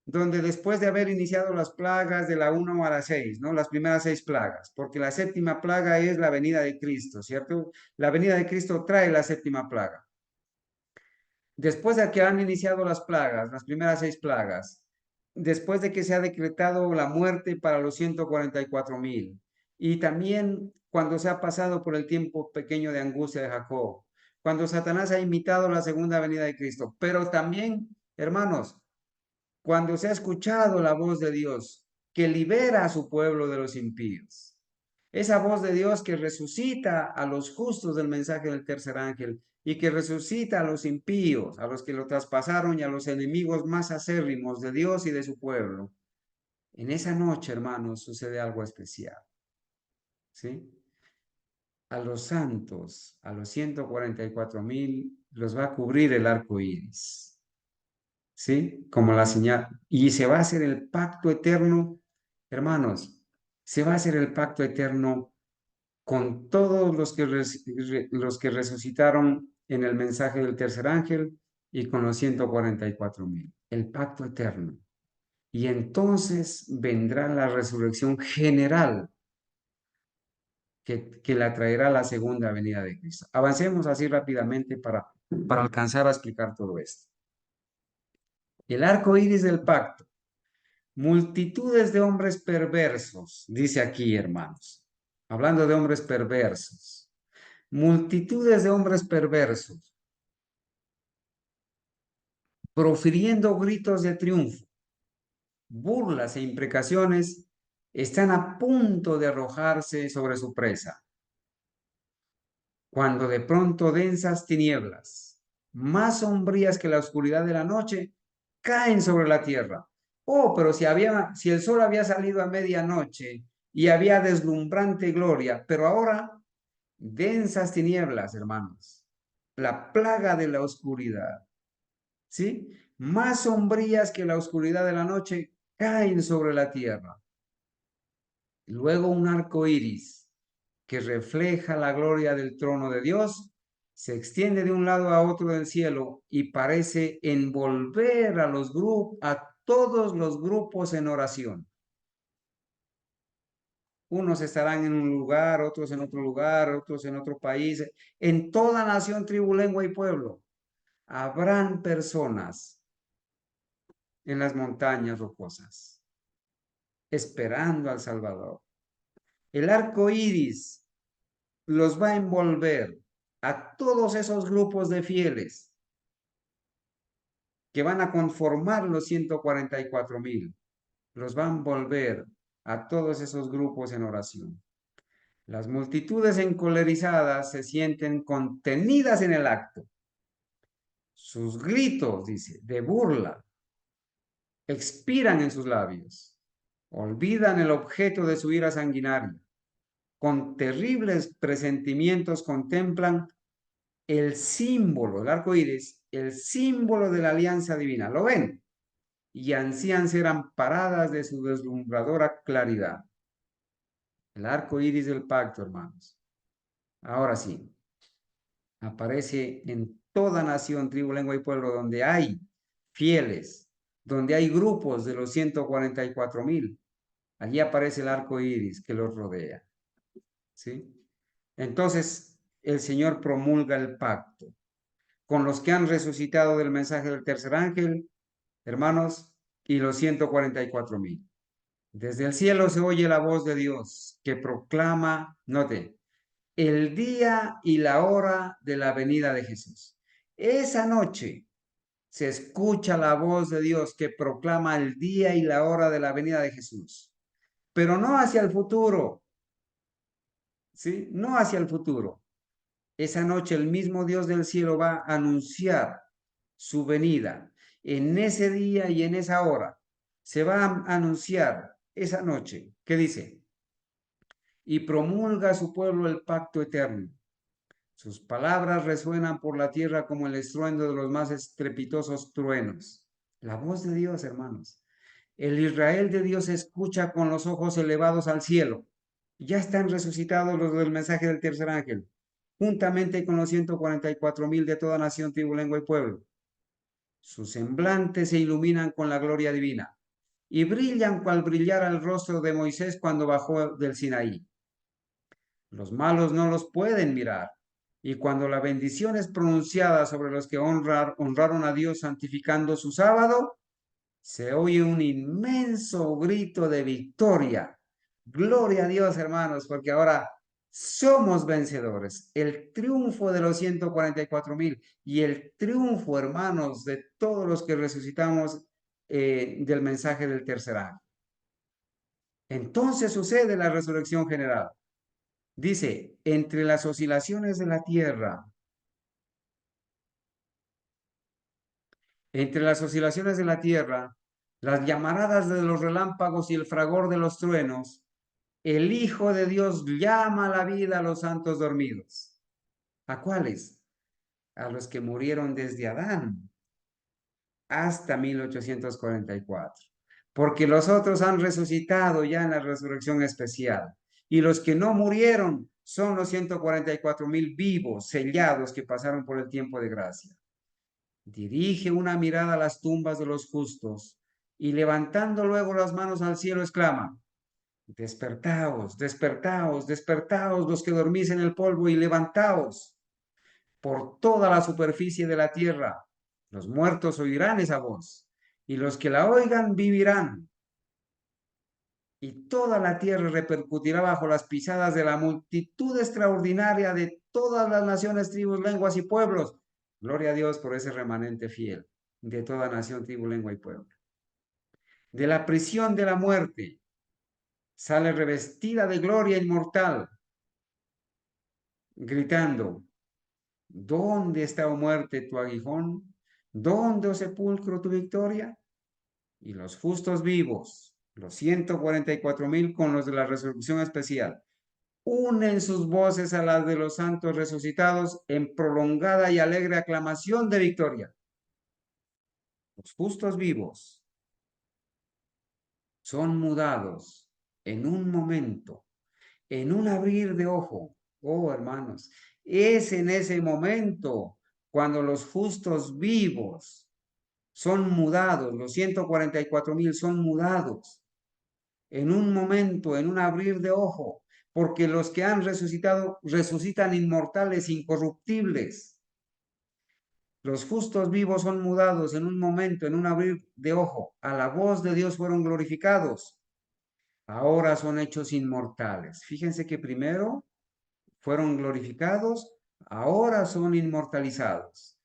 donde después de haber iniciado las plagas de la 1 a la 6, ¿no? Las primeras 6 plagas, porque la séptima plaga es la venida de Cristo, ¿cierto? La venida de Cristo trae la séptima plaga. Después de que han iniciado las plagas, las primeras 6 plagas, después de que se ha decretado la muerte para los 144,000, y también cuando se ha pasado por el tiempo pequeño de angustia de Jacob, cuando Satanás ha imitado la segunda venida de Cristo, pero también, hermanos, cuando se ha escuchado la voz de Dios que libera a su pueblo de los impíos. Esa voz de Dios que resucita a los justos del mensaje del tercer ángel y que resucita a los impíos, a los que lo traspasaron y a los enemigos más acérrimos de Dios y de su pueblo. En esa noche, hermanos, sucede algo especial. ¿Sí? A los santos, a los 144,000, los va a cubrir el arco iris. ¿Sí? Como la señal. Y se va a hacer el pacto eterno, hermanos, se va a hacer el pacto eterno con todos los que resucitaron en el mensaje del tercer ángel y con los 144,000. El pacto eterno. Y entonces vendrá la resurrección general que la traerá la segunda venida de Cristo. Avancemos así rápidamente para alcanzar a explicar todo esto. El arco iris del pacto. Multitudes de hombres perversos, dice aquí, hermanos, hablando de hombres perversos. Multitudes de hombres perversos, profiriendo gritos de triunfo, burlas e imprecaciones, están a punto de arrojarse sobre su presa, cuando de pronto densas tinieblas, más sombrías que la oscuridad de la noche, caen sobre la tierra. Oh, pero si el sol había salido a medianoche y había deslumbrante gloria, pero ahora densas tinieblas, hermanos, la plaga de la oscuridad, ¿sí? Más sombrías que la oscuridad de la noche caen sobre la tierra. Luego un arco iris que refleja la gloria del trono de Dios, se extiende de un lado a otro del cielo y parece envolver a los grupos, a todos los grupos en oración. Unos estarán en un lugar, otros en otro lugar, otros en otro país. En toda nación, tribu, lengua y pueblo habrán personas en las montañas rocosas esperando al Salvador. El arco iris los va a envolver a todos esos grupos de fieles que van a conformar los 144,000. Los va a envolver a todos esos grupos en oración. Las multitudes encolerizadas se sienten contenidas en el acto. Sus gritos, dice, de burla, expiran en sus labios. Olvidan el objeto de su ira sanguinaria. Con terribles presentimientos contemplan el símbolo, el arco iris, el símbolo de la alianza divina. ¿Lo ven? Y ansían ser amparadas de su deslumbradora claridad. El arco iris del pacto, hermanos. Ahora sí, aparece en toda nación, tribu, lengua y pueblo donde hay fieles, donde hay grupos de los 144,000. Allí aparece el arco iris que los rodea. ¿Sí? Entonces, el Señor promulga el pacto con los que han resucitado del mensaje del tercer ángel, hermanos, y los 144,000. Desde el cielo se oye la voz de Dios que proclama, note, el día y la hora de la venida de Jesús. Esa noche se escucha la voz de Dios que proclama el día y la hora de la venida de Jesús, pero no hacia el futuro, ¿sí? No hacia el futuro. Esa noche el mismo Dios del cielo va a anunciar su venida. En ese día y en esa hora se va a anunciar esa noche. ¿Qué dice? Y promulga a su pueblo el pacto eterno. Sus palabras resuenan por la tierra como el estruendo de los más estrepitosos truenos. La voz de Dios, hermanos. El Israel de Dios escucha con los ojos elevados al cielo. Ya están resucitados los del mensaje del tercer ángel, juntamente con los 144,000 de toda nación, tribu, lengua y pueblo. Sus semblantes se iluminan con la gloria divina y brillan cual brillara el rostro de Moisés cuando bajó del Sinaí. Los malos no los pueden mirar. Y cuando la bendición es pronunciada sobre los que honraron a Dios santificando su sábado, se oye un inmenso grito de victoria. Gloria a Dios, hermanos, porque ahora somos vencedores. El triunfo de los 144,000 y el triunfo, hermanos, de todos los que resucitamos del mensaje del tercer año. Entonces sucede la resurrección general. Dice, entre las oscilaciones de la tierra, entre las oscilaciones de la tierra, las llamaradas de los relámpagos y el fragor de los truenos, el Hijo de Dios llama a la vida a los santos dormidos. ¿A cuáles? A los que murieron desde Adán hasta 1844. Porque los otros han resucitado ya en la resurrección especial. Y los que no murieron son los 144,000 vivos, sellados, que pasaron por el tiempo de gracia. Dirige una mirada a las tumbas de los justos y levantando luego las manos al cielo exclama, despertaos, despertaos, despertaos los que dormís en el polvo y levantaos por toda la superficie de la tierra. Los muertos oirán esa voz y los que la oigan vivirán. Y toda la tierra repercutirá bajo las pisadas de la multitud extraordinaria de todas las naciones, tribus, lenguas y pueblos. Gloria a Dios por ese remanente fiel de toda nación, tribu, lengua y pueblo. De la prisión de la muerte sale revestida de gloria inmortal, gritando, ¿dónde está, oh muerte, tu aguijón? ¿Dónde, oh sepulcro, tu victoria? Y los justos vivos, los 144,000 con los de la resurrección especial, unen sus voces a las de los santos resucitados en prolongada y alegre aclamación de victoria. Los justos vivos son mudados en un momento en un abrir de ojo. Oh, hermanos, es en ese momento cuando los justos vivos son mudados, los 144,000 son mudados en un momento, en un abrir de ojo, porque los que han resucitado resucitan inmortales, incorruptibles. Los justos vivos son mudados en un momento, en un abrir de ojo. A la voz de Dios fueron glorificados. Ahora son hechos inmortales. Fíjense que primero fueron glorificados, ahora son inmortalizados.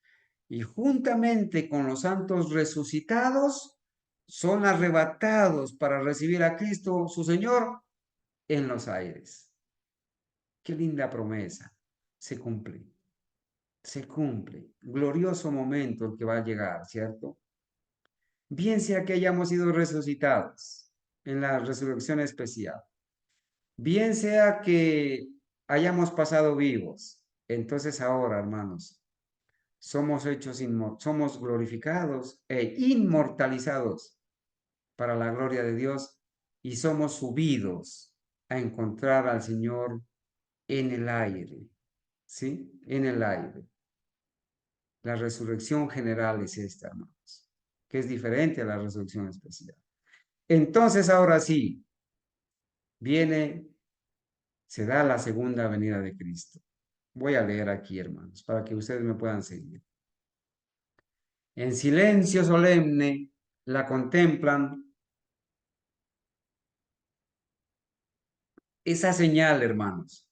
Y juntamente con los santos resucitados, son arrebatados para recibir a Cristo, su Señor, en los aires. Qué linda promesa. Se cumple, se cumple. Glorioso momento el que va a llegar, ¿cierto? Bien sea que hayamos sido resucitados en la resurrección especial, bien sea que hayamos pasado vivos. Entonces ahora, hermanos, somos hechos, somos glorificados e inmortalizados para la gloria de Dios y somos subidos a encontrar al Señor en el aire, ¿sí? En el aire. La resurrección general es esta, hermanos, que es diferente a la resurrección especial. Entonces, ahora sí, viene, se da la segunda venida de Cristo. Voy a leer aquí, hermanos, para que ustedes me puedan seguir. En silencio solemne la contemplan. Esa señal, hermanos,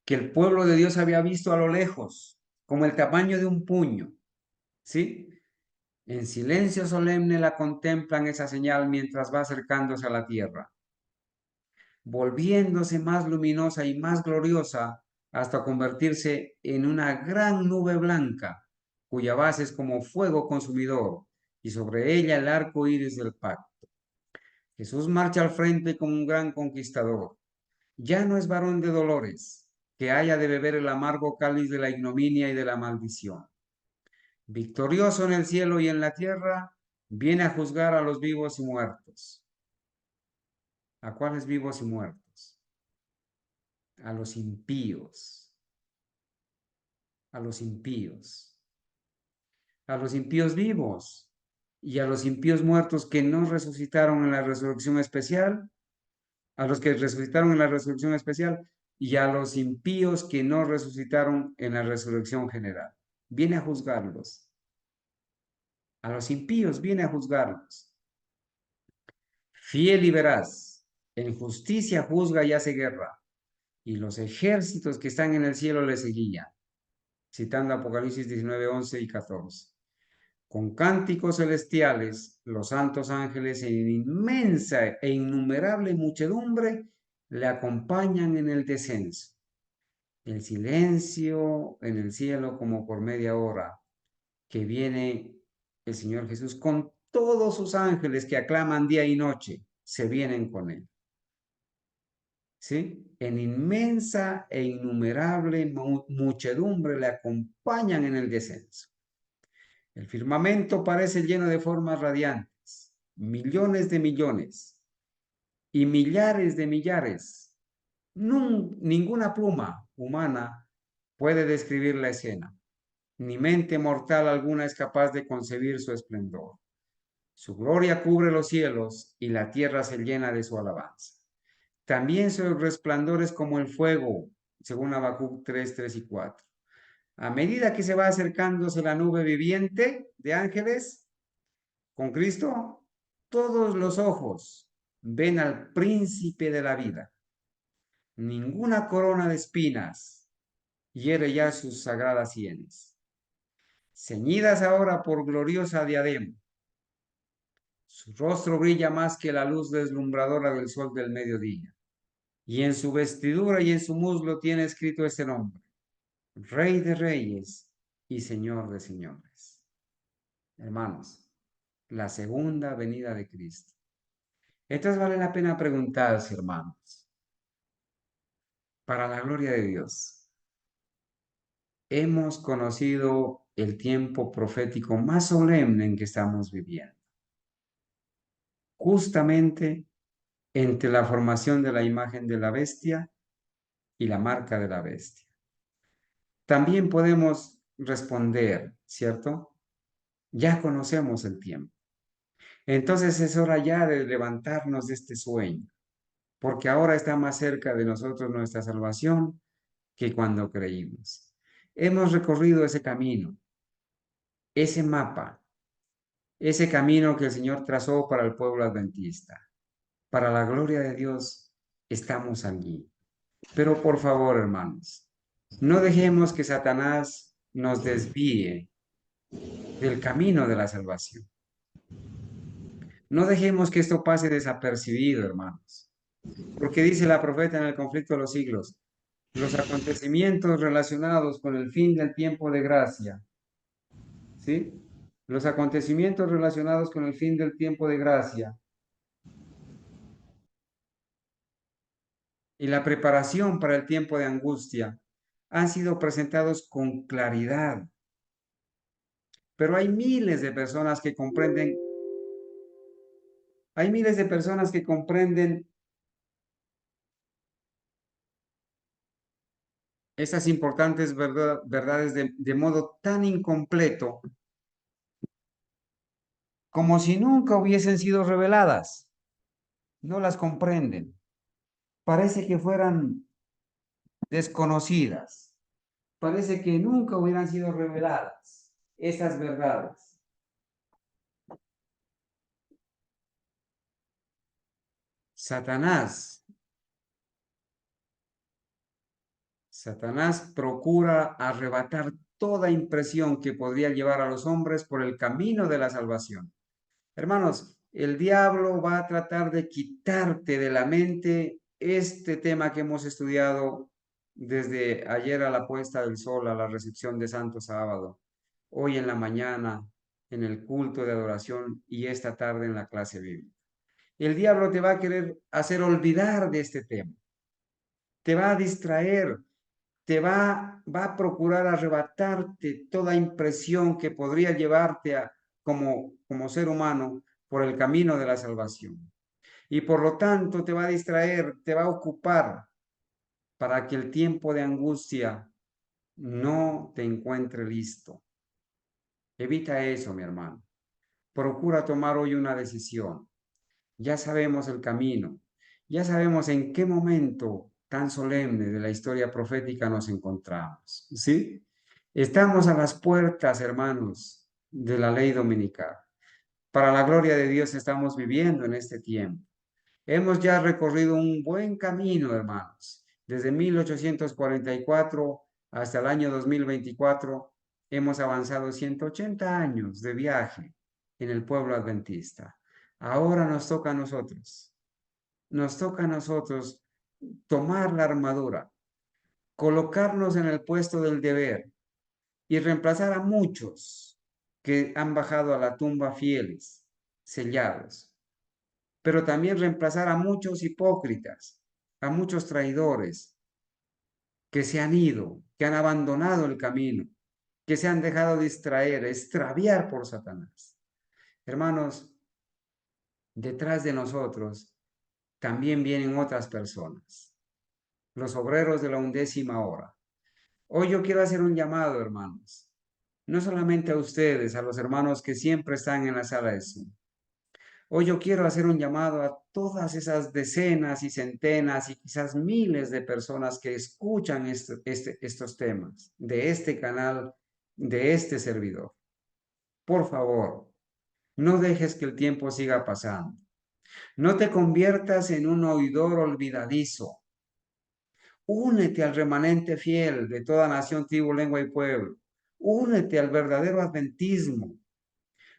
que el pueblo de Dios había visto a lo lejos, como el tamaño de un puño, ¿sí? En silencio solemne la contemplan esa señal mientras va acercándose a la tierra, volviéndose más luminosa y más gloriosa hasta convertirse en una gran nube blanca, cuya base es como fuego consumidor, y sobre ella el arco iris del pacto. Jesús marcha al frente como un gran conquistador. Ya no es varón de dolores, que haya de beber el amargo cáliz de la ignominia y de la maldición. Victorioso en el cielo y en la tierra, viene a juzgar a los vivos y muertos. ¿A cuáles vivos y muertos? A los impíos, a los impíos, a los impíos vivos y a los impíos muertos que no resucitaron en la resurrección especial, a los que resucitaron en la resurrección especial y a los impíos que no resucitaron en la resurrección general. Viene a juzgarlos. A los impíos viene a juzgarlos. Fiel y veraz, en justicia juzga y hace guerra, y los ejércitos que están en el cielo le seguían. Citando Apocalipsis 19, 11 y 14. Con cánticos celestiales, los santos ángeles en inmensa e innumerable muchedumbre le acompañan en el descenso. El silencio en el cielo como por media hora, que viene el Señor Jesús con todos sus ángeles que aclaman día y noche, se vienen con él. ¿Sí? En inmensa e innumerable muchedumbre le acompañan en el descenso. El firmamento parece lleno de formas radiantes, millones de millones y millares de millares. Ninguna pluma humana puede describir la escena, ni mente mortal alguna es capaz de concebir su esplendor. Su gloria cubre los cielos y la tierra se llena de su alabanza. También su resplandor es como el fuego, según Habacuc 3, 3 y 4. A medida que se va acercándose la nube viviente de ángeles con Cristo, todos los ojos ven al príncipe de la vida. Ninguna corona de espinas hiere ya sus sagradas sienes. Ceñidas ahora por gloriosa diadema, su rostro brilla más que la luz deslumbradora del sol del mediodía. Y en su vestidura y en su muslo tiene escrito este nombre: Rey de Reyes y Señor de Señores. Hermanos, la segunda venida de Cristo. Entonces vale la pena preguntarse, hermanos, para la gloria de Dios, hemos conocido el tiempo profético más solemne en que estamos viviendo. Justamente entre la formación de la imagen de la bestia y la marca de la bestia. También podemos responder, ¿cierto? Ya conocemos el tiempo. Entonces es hora ya de levantarnos de este sueño, porque ahora está más cerca de nosotros nuestra salvación que cuando creímos. Hemos recorrido ese camino, ese mapa, ese camino que el Señor trazó para el pueblo adventista. Para la gloria de Dios, estamos allí. Pero por favor, hermanos, no dejemos que Satanás nos desvíe del camino de la salvación. No dejemos que esto pase desapercibido, hermanos. Porque dice la profeta en el conflicto de los siglos, los acontecimientos relacionados con el fin del tiempo de gracia, ¿sí? Los acontecimientos relacionados con el fin del tiempo de gracia y la preparación para el tiempo de angustia han sido presentados con claridad. Pero hay miles de personas que comprenden estas importantes verdades de modo tan incompleto como si nunca hubiesen sido reveladas. No las comprenden. Parece que fueran desconocidas. Parece que nunca hubieran sido reveladas esas verdades. Satanás procura arrebatar toda impresión que podría llevar a los hombres por el camino de la salvación. Hermanos, el diablo va a tratar de quitarte de la mente este tema que hemos estudiado desde ayer a la puesta del sol, a la recepción de Santo Sábado, hoy en la mañana, en el culto de adoración y esta tarde en la clase bíblica. El diablo te va a querer hacer olvidar de este tema, te va a distraer, va a procurar arrebatarte toda impresión que podría llevarte como ser humano por el camino de la salvación. Y por lo tanto te va a distraer, te va a ocupar para que el tiempo de angustia no te encuentre listo. Evita eso, mi hermano. Procura tomar hoy una decisión. Ya sabemos el camino, ya sabemos en qué momento tan solemne de la historia profética nos encontramos, ¿sí? Estamos a las puertas, hermanos, de la ley dominical. Para la gloria de Dios estamos viviendo en este tiempo. Hemos ya recorrido un buen camino, hermanos. Desde 1844 hasta el año 2024 hemos avanzado 180 años de viaje en el pueblo adventista. Ahora nos toca a nosotros tomar la armadura, colocarnos en el puesto del deber y reemplazar a muchos que han bajado a la tumba fieles, sellados, pero también reemplazar a muchos hipócritas, a muchos traidores que se han ido, que han abandonado el camino, que se han dejado distraer, extraviar por Satanás. Hermanos, detrás de nosotros también vienen otras personas, los obreros de la 11ª hora. Hoy yo quiero hacer un llamado, hermanos, no solamente a ustedes, a los hermanos que siempre están en la sala de Zoom. Hoy yo quiero hacer un llamado a todas esas decenas y centenas y quizás miles de personas que escuchan estos temas de este canal, de este servidor. Por favor, no dejes que el tiempo siga pasando. No te conviertas en un oidor olvidadizo. Únete al remanente fiel de toda nación, tribu, lengua y pueblo. Únete al verdadero adventismo.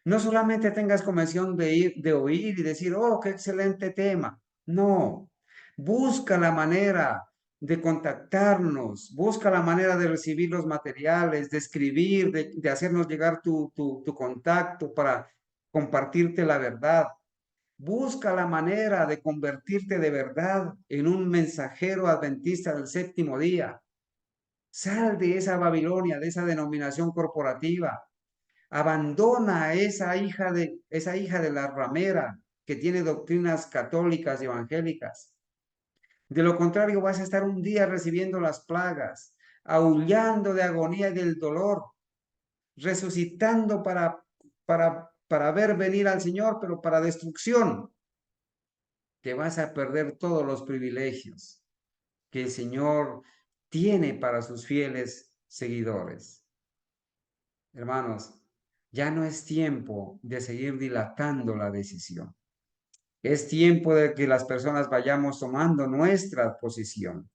No solamente tengas convención de oír y decir, oh, qué excelente tema. No, busca la manera de contactarnos, busca la manera de recibir los materiales, de escribir, de hacernos llegar tu contacto para compartirte la verdad. Busca la manera de convertirte de verdad en un mensajero adventista del 7º día. Sal de esa Babilonia, de esa denominación corporativa. Abandona a esa hija de la ramera que tiene doctrinas católicas y evangélicas. De lo contrario, vas a estar un día recibiendo las plagas, aullando de agonía y del dolor, resucitando para ver venir al Señor, pero para destrucción. Te vas a perder todos los privilegios que el Señor tiene para sus fieles seguidores. Hermanos, ya no es tiempo de seguir dilatando la decisión. Es tiempo de que las personas vayamos tomando nuestra posición,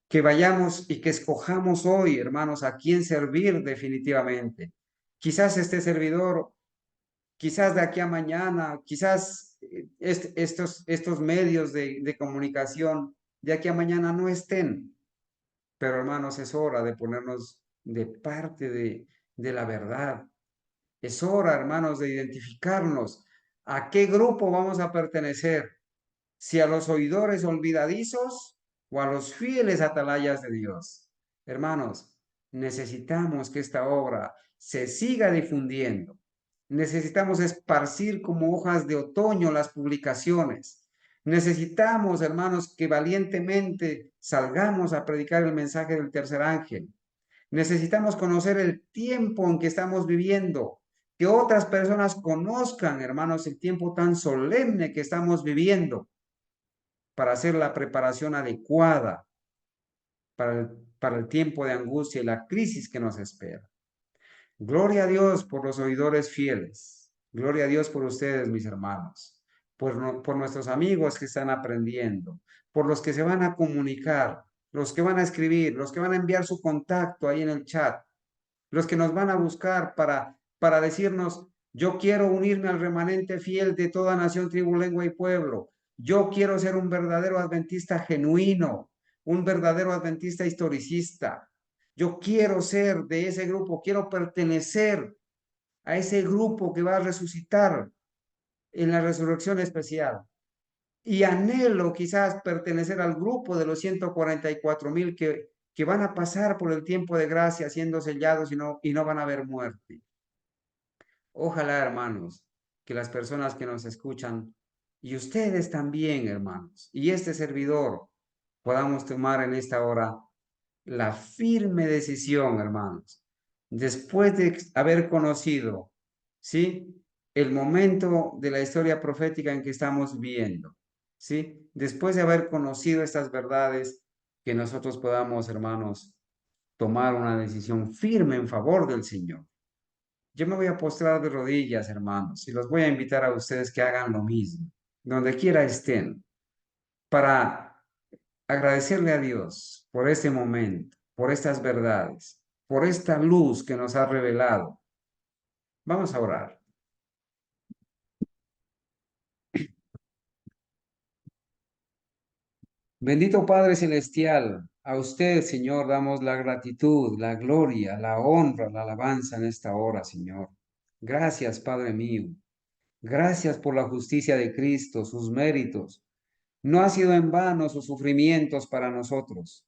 que vayamos y que escojamos hoy, hermanos, a quién servir definitivamente. Quizás este servidor, quizás de aquí a mañana, quizás estos medios de comunicación de aquí a mañana no estén. Pero hermanos, es hora de ponernos de parte de la verdad. Es hora, hermanos, de identificarnos a qué grupo vamos a pertenecer, si a los oidores olvidadizos o a los fieles atalayas de Dios. Hermanos, necesitamos que esta obra se siga difundiendo. Necesitamos esparcir como hojas de otoño las publicaciones. Necesitamos, hermanos, que valientemente salgamos a predicar el mensaje del tercer ángel. Necesitamos conocer el tiempo en que estamos viviendo, que otras personas conozcan, hermanos, el tiempo tan solemne que estamos viviendo para hacer la preparación adecuada para el tiempo de angustia y la crisis que nos espera. Gloria a Dios por los oidores fieles. Gloria a Dios por ustedes, mis hermanos, por nuestros amigos que están aprendiendo, por los que se van a comunicar, los que van a escribir, los que van a enviar su contacto ahí en el chat, los que nos van a buscar para decirnos, yo quiero unirme al remanente fiel de toda nación, tribu, lengua y pueblo. Yo quiero ser un verdadero adventista genuino, un verdadero adventista historicista. Yo quiero ser de ese grupo, quiero pertenecer a ese grupo que va a resucitar en la resurrección especial. Y anhelo quizás pertenecer al grupo de los 144,000 que van a pasar por el tiempo de gracia siendo sellados y no van a ver muerte. Ojalá, hermanos, que las personas que nos escuchan y ustedes también, hermanos, y este servidor, podamos tomar en esta hora la firme decisión, hermanos, después de haber conocido, ¿sí? El momento de la historia profética en que estamos viendo, ¿sí? Después de haber conocido estas verdades, que nosotros podamos, hermanos, tomar una decisión firme en favor del Señor. Yo me voy a postrar de rodillas, hermanos, y los voy a invitar a ustedes que hagan lo mismo, donde quiera estén, para agradecerle a Dios por este momento, por estas verdades, por esta luz que nos ha revelado. Vamos a orar. Bendito Padre Celestial, a usted, Señor, damos la gratitud, la gloria, la honra, la alabanza en esta hora, Señor. Gracias, Padre mío. Gracias por la justicia de Cristo, sus méritos. No ha sido en vano sus sufrimientos para nosotros.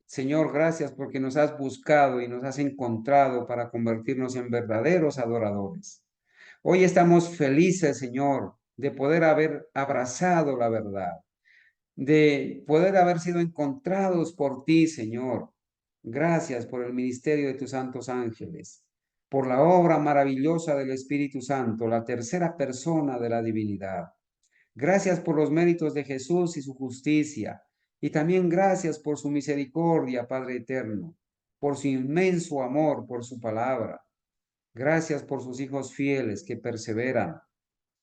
Señor, gracias porque nos has buscado y nos has encontrado para convertirnos en verdaderos adoradores. Hoy estamos felices, Señor, de poder haber abrazado la verdad, de poder haber sido encontrados por ti, Señor. Gracias por el ministerio de tus santos ángeles, por la obra maravillosa del Espíritu Santo, la tercera persona de la divinidad. Gracias por los méritos de Jesús y su justicia. Y también gracias por su misericordia, Padre eterno, por su inmenso amor, por su palabra. Gracias por sus hijos fieles que perseveran.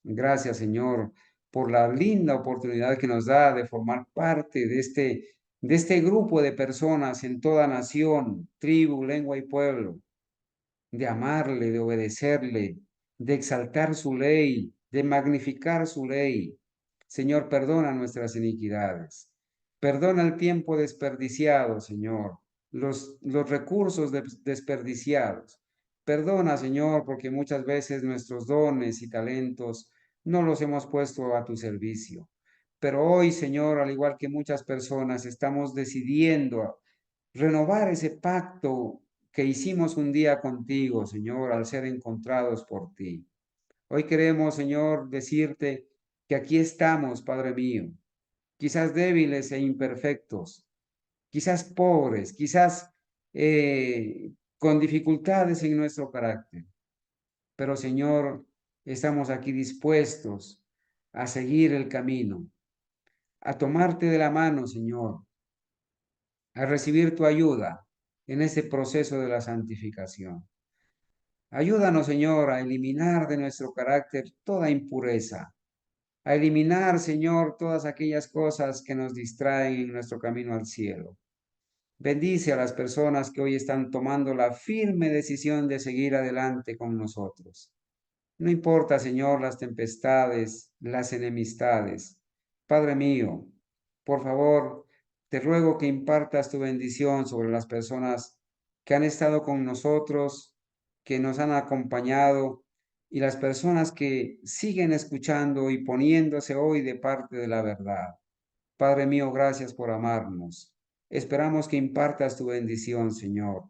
Gracias, Señor, por la linda oportunidad que nos da de formar parte de este grupo de personas en toda nación, tribu, lengua y pueblo, de amarle, de obedecerle, de exaltar su ley, de magnificar su ley. Señor, perdona nuestras iniquidades. Perdona el tiempo desperdiciado, Señor, los recursos desperdiciados. Perdona, Señor, porque muchas veces nuestros dones y talentos no los hemos puesto a tu servicio. Pero hoy, Señor, al igual que muchas personas, estamos decidiendo renovar ese pacto que hicimos un día contigo, Señor, al ser encontrados por ti. Hoy queremos, Señor, decirte que aquí estamos, Padre mío, quizás débiles e imperfectos, quizás pobres, quizás con dificultades en nuestro carácter. Pero Señor, estamos aquí dispuestos a seguir el camino, a tomarte de la mano, Señor, a recibir tu ayuda en este proceso de la santificación. Ayúdanos, Señor, a eliminar de nuestro carácter toda impureza, a eliminar, Señor, todas aquellas cosas que nos distraen en nuestro camino al cielo. Bendice a las personas que hoy están tomando la firme decisión de seguir adelante con nosotros. No importa, Señor, las tempestades, las enemistades. Padre mío, por favor, te ruego que impartas tu bendición sobre las personas que han estado con nosotros, que nos han acompañado y las personas que siguen escuchando y poniéndose hoy de parte de la verdad. Padre mío, gracias por amarnos. Esperamos que impartas tu bendición, Señor.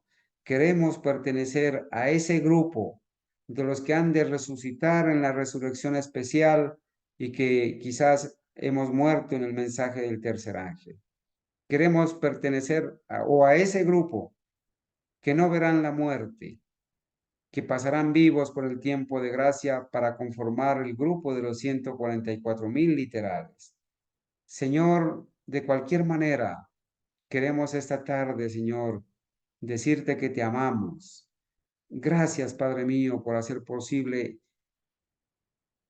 Queremos pertenecer a ese grupo de los que han de resucitar en la resurrección especial y que quizás hemos muerto en el mensaje del tercer ángel. Queremos pertenecer a ese grupo que no verán la muerte, que pasarán vivos por el tiempo de gracia para conformar el grupo de los 144,000 literales. Señor, de cualquier manera, queremos esta tarde, Señor, decirte que te amamos. Gracias, Padre mío, por hacer posible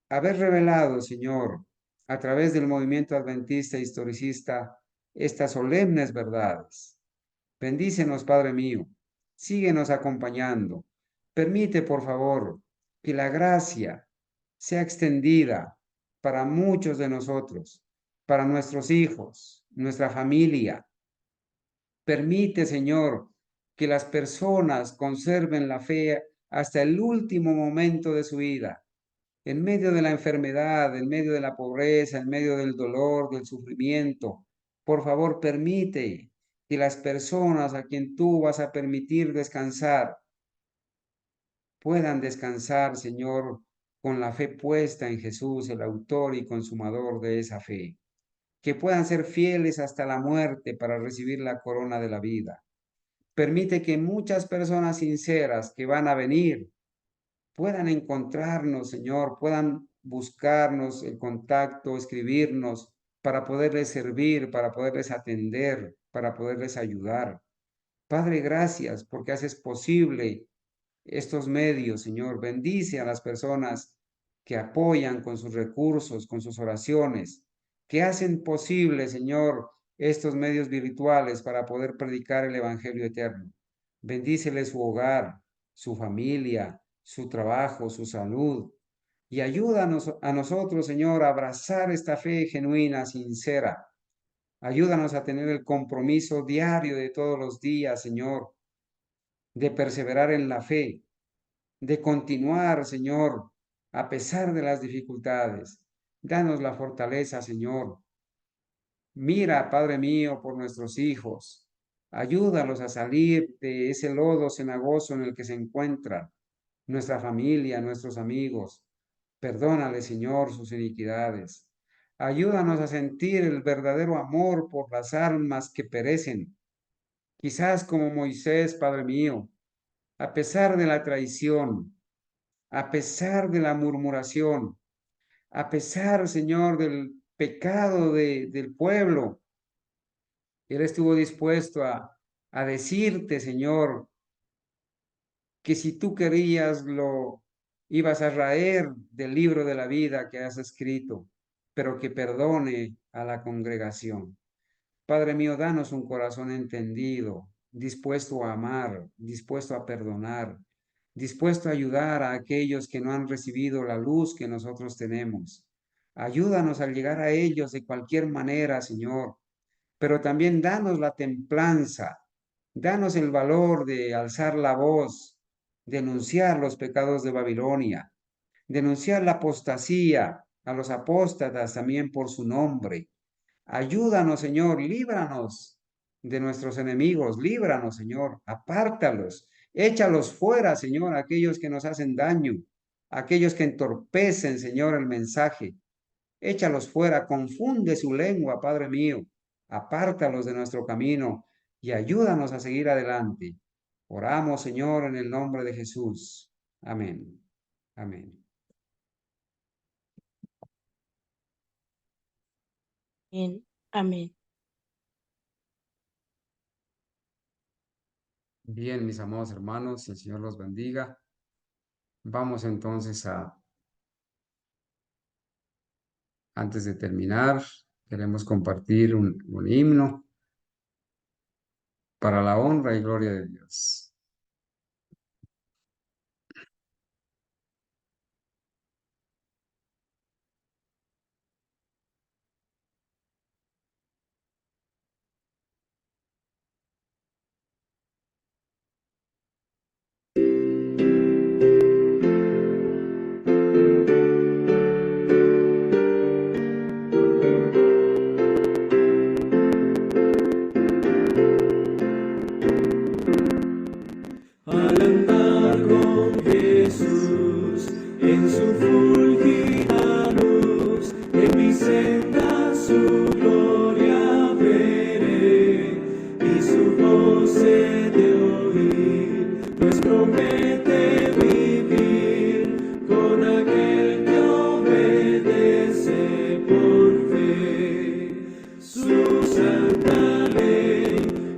haber revelado, Señor, a través del movimiento adventista e historicista, estas solemnes verdades. Bendícenos, Padre mío. Síguenos acompañando. Permite, por favor, que la gracia sea extendida para muchos de nosotros, para nuestros hijos, nuestra familia. Permite, Señor, que las personas conserven la fe hasta el último momento de su vida, en medio de la enfermedad, en medio de la pobreza, en medio del dolor, del sufrimiento. Por favor, permite que las personas a quien tú vas a permitir descansar puedan descansar, Señor, con la fe puesta en Jesús, el autor y consumador de esa fe. Que puedan ser fieles hasta la muerte para recibir la corona de la vida. Permite que muchas personas sinceras que van a venir puedan encontrarnos, Señor, puedan buscarnos el contacto, escribirnos para poderles servir, para poderles atender, para poderles ayudar. Padre, gracias porque haces posible estos medios, Señor. Bendice a las personas que apoyan con sus recursos, con sus oraciones, que hacen posible, Señor, estos medios virtuales para poder predicar el Evangelio eterno. Bendícele su hogar, su familia, su trabajo, su salud. Y ayúdanos a nosotros, Señor, a abrazar esta fe genuina, sincera. Ayúdanos a tener el compromiso diario de todos los días, Señor, de perseverar en la fe, de continuar, Señor, a pesar de las dificultades. Danos la fortaleza, Señor. Mira, Padre mío, por nuestros hijos. Ayúdalos a salir de ese lodo cenagoso en el que se encuentran nuestra familia, nuestros amigos. Perdónale, Señor, sus iniquidades. Ayúdanos a sentir el verdadero amor por las almas que perecen. Quizás como Moisés, Padre mío, a pesar de la traición, a pesar de la murmuración, a pesar, Señor, del pecado del pueblo, Él estuvo dispuesto a decirte, Señor, que si tú querías lo ibas a raer del libro de la vida que has escrito, pero que perdone a la congregación. Padre mío, danos un corazón entendido, dispuesto a amar, dispuesto a perdonar, dispuesto a ayudar a aquellos que no han recibido la luz que nosotros tenemos. Ayúdanos a llegar a ellos de cualquier manera, Señor, pero también danos la templanza, danos el valor de alzar la voz, denunciar los pecados de Babilonia, denunciar la apostasía a los apóstatas también por su nombre. Ayúdanos, Señor, líbranos de nuestros enemigos, líbranos, Señor, apártalos, échalos fuera, Señor, aquellos que nos hacen daño, aquellos que entorpecen, Señor, el mensaje. Échalos fuera, confunde su lengua, Padre mío. Apártalos de nuestro camino y ayúdanos a seguir adelante. Oramos, Señor, en el nombre de Jesús. Amén. Amén. Amén. Amén. Bien, mis amados hermanos, el Señor los bendiga. Vamos entonces antes de terminar, queremos compartir un himno para la honra y gloria de Dios. Al andar con Jesús en su fulgida luz, en mi senda su gloria veré y su voz he de oír, pues promete vivir con aquel que obedece por fe. Su santa ley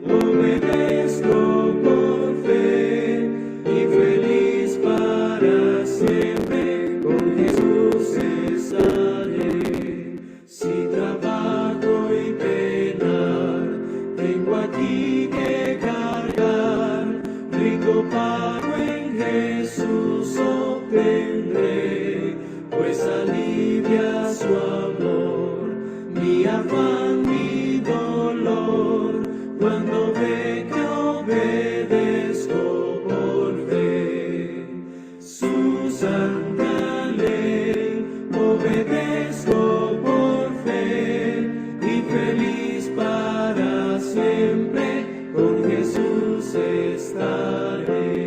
obedezco por fe y feliz para siempre con Jesús estaré. Si trabajo y penar, tengo aquí que cargar, rico pago en Jesús obtendré, pues alivia su amor, mi afán, mi dolor, cuando ve que obedezco por fe. Su santa ley obedezco por fe y feliz para siempre con Jesús estaré.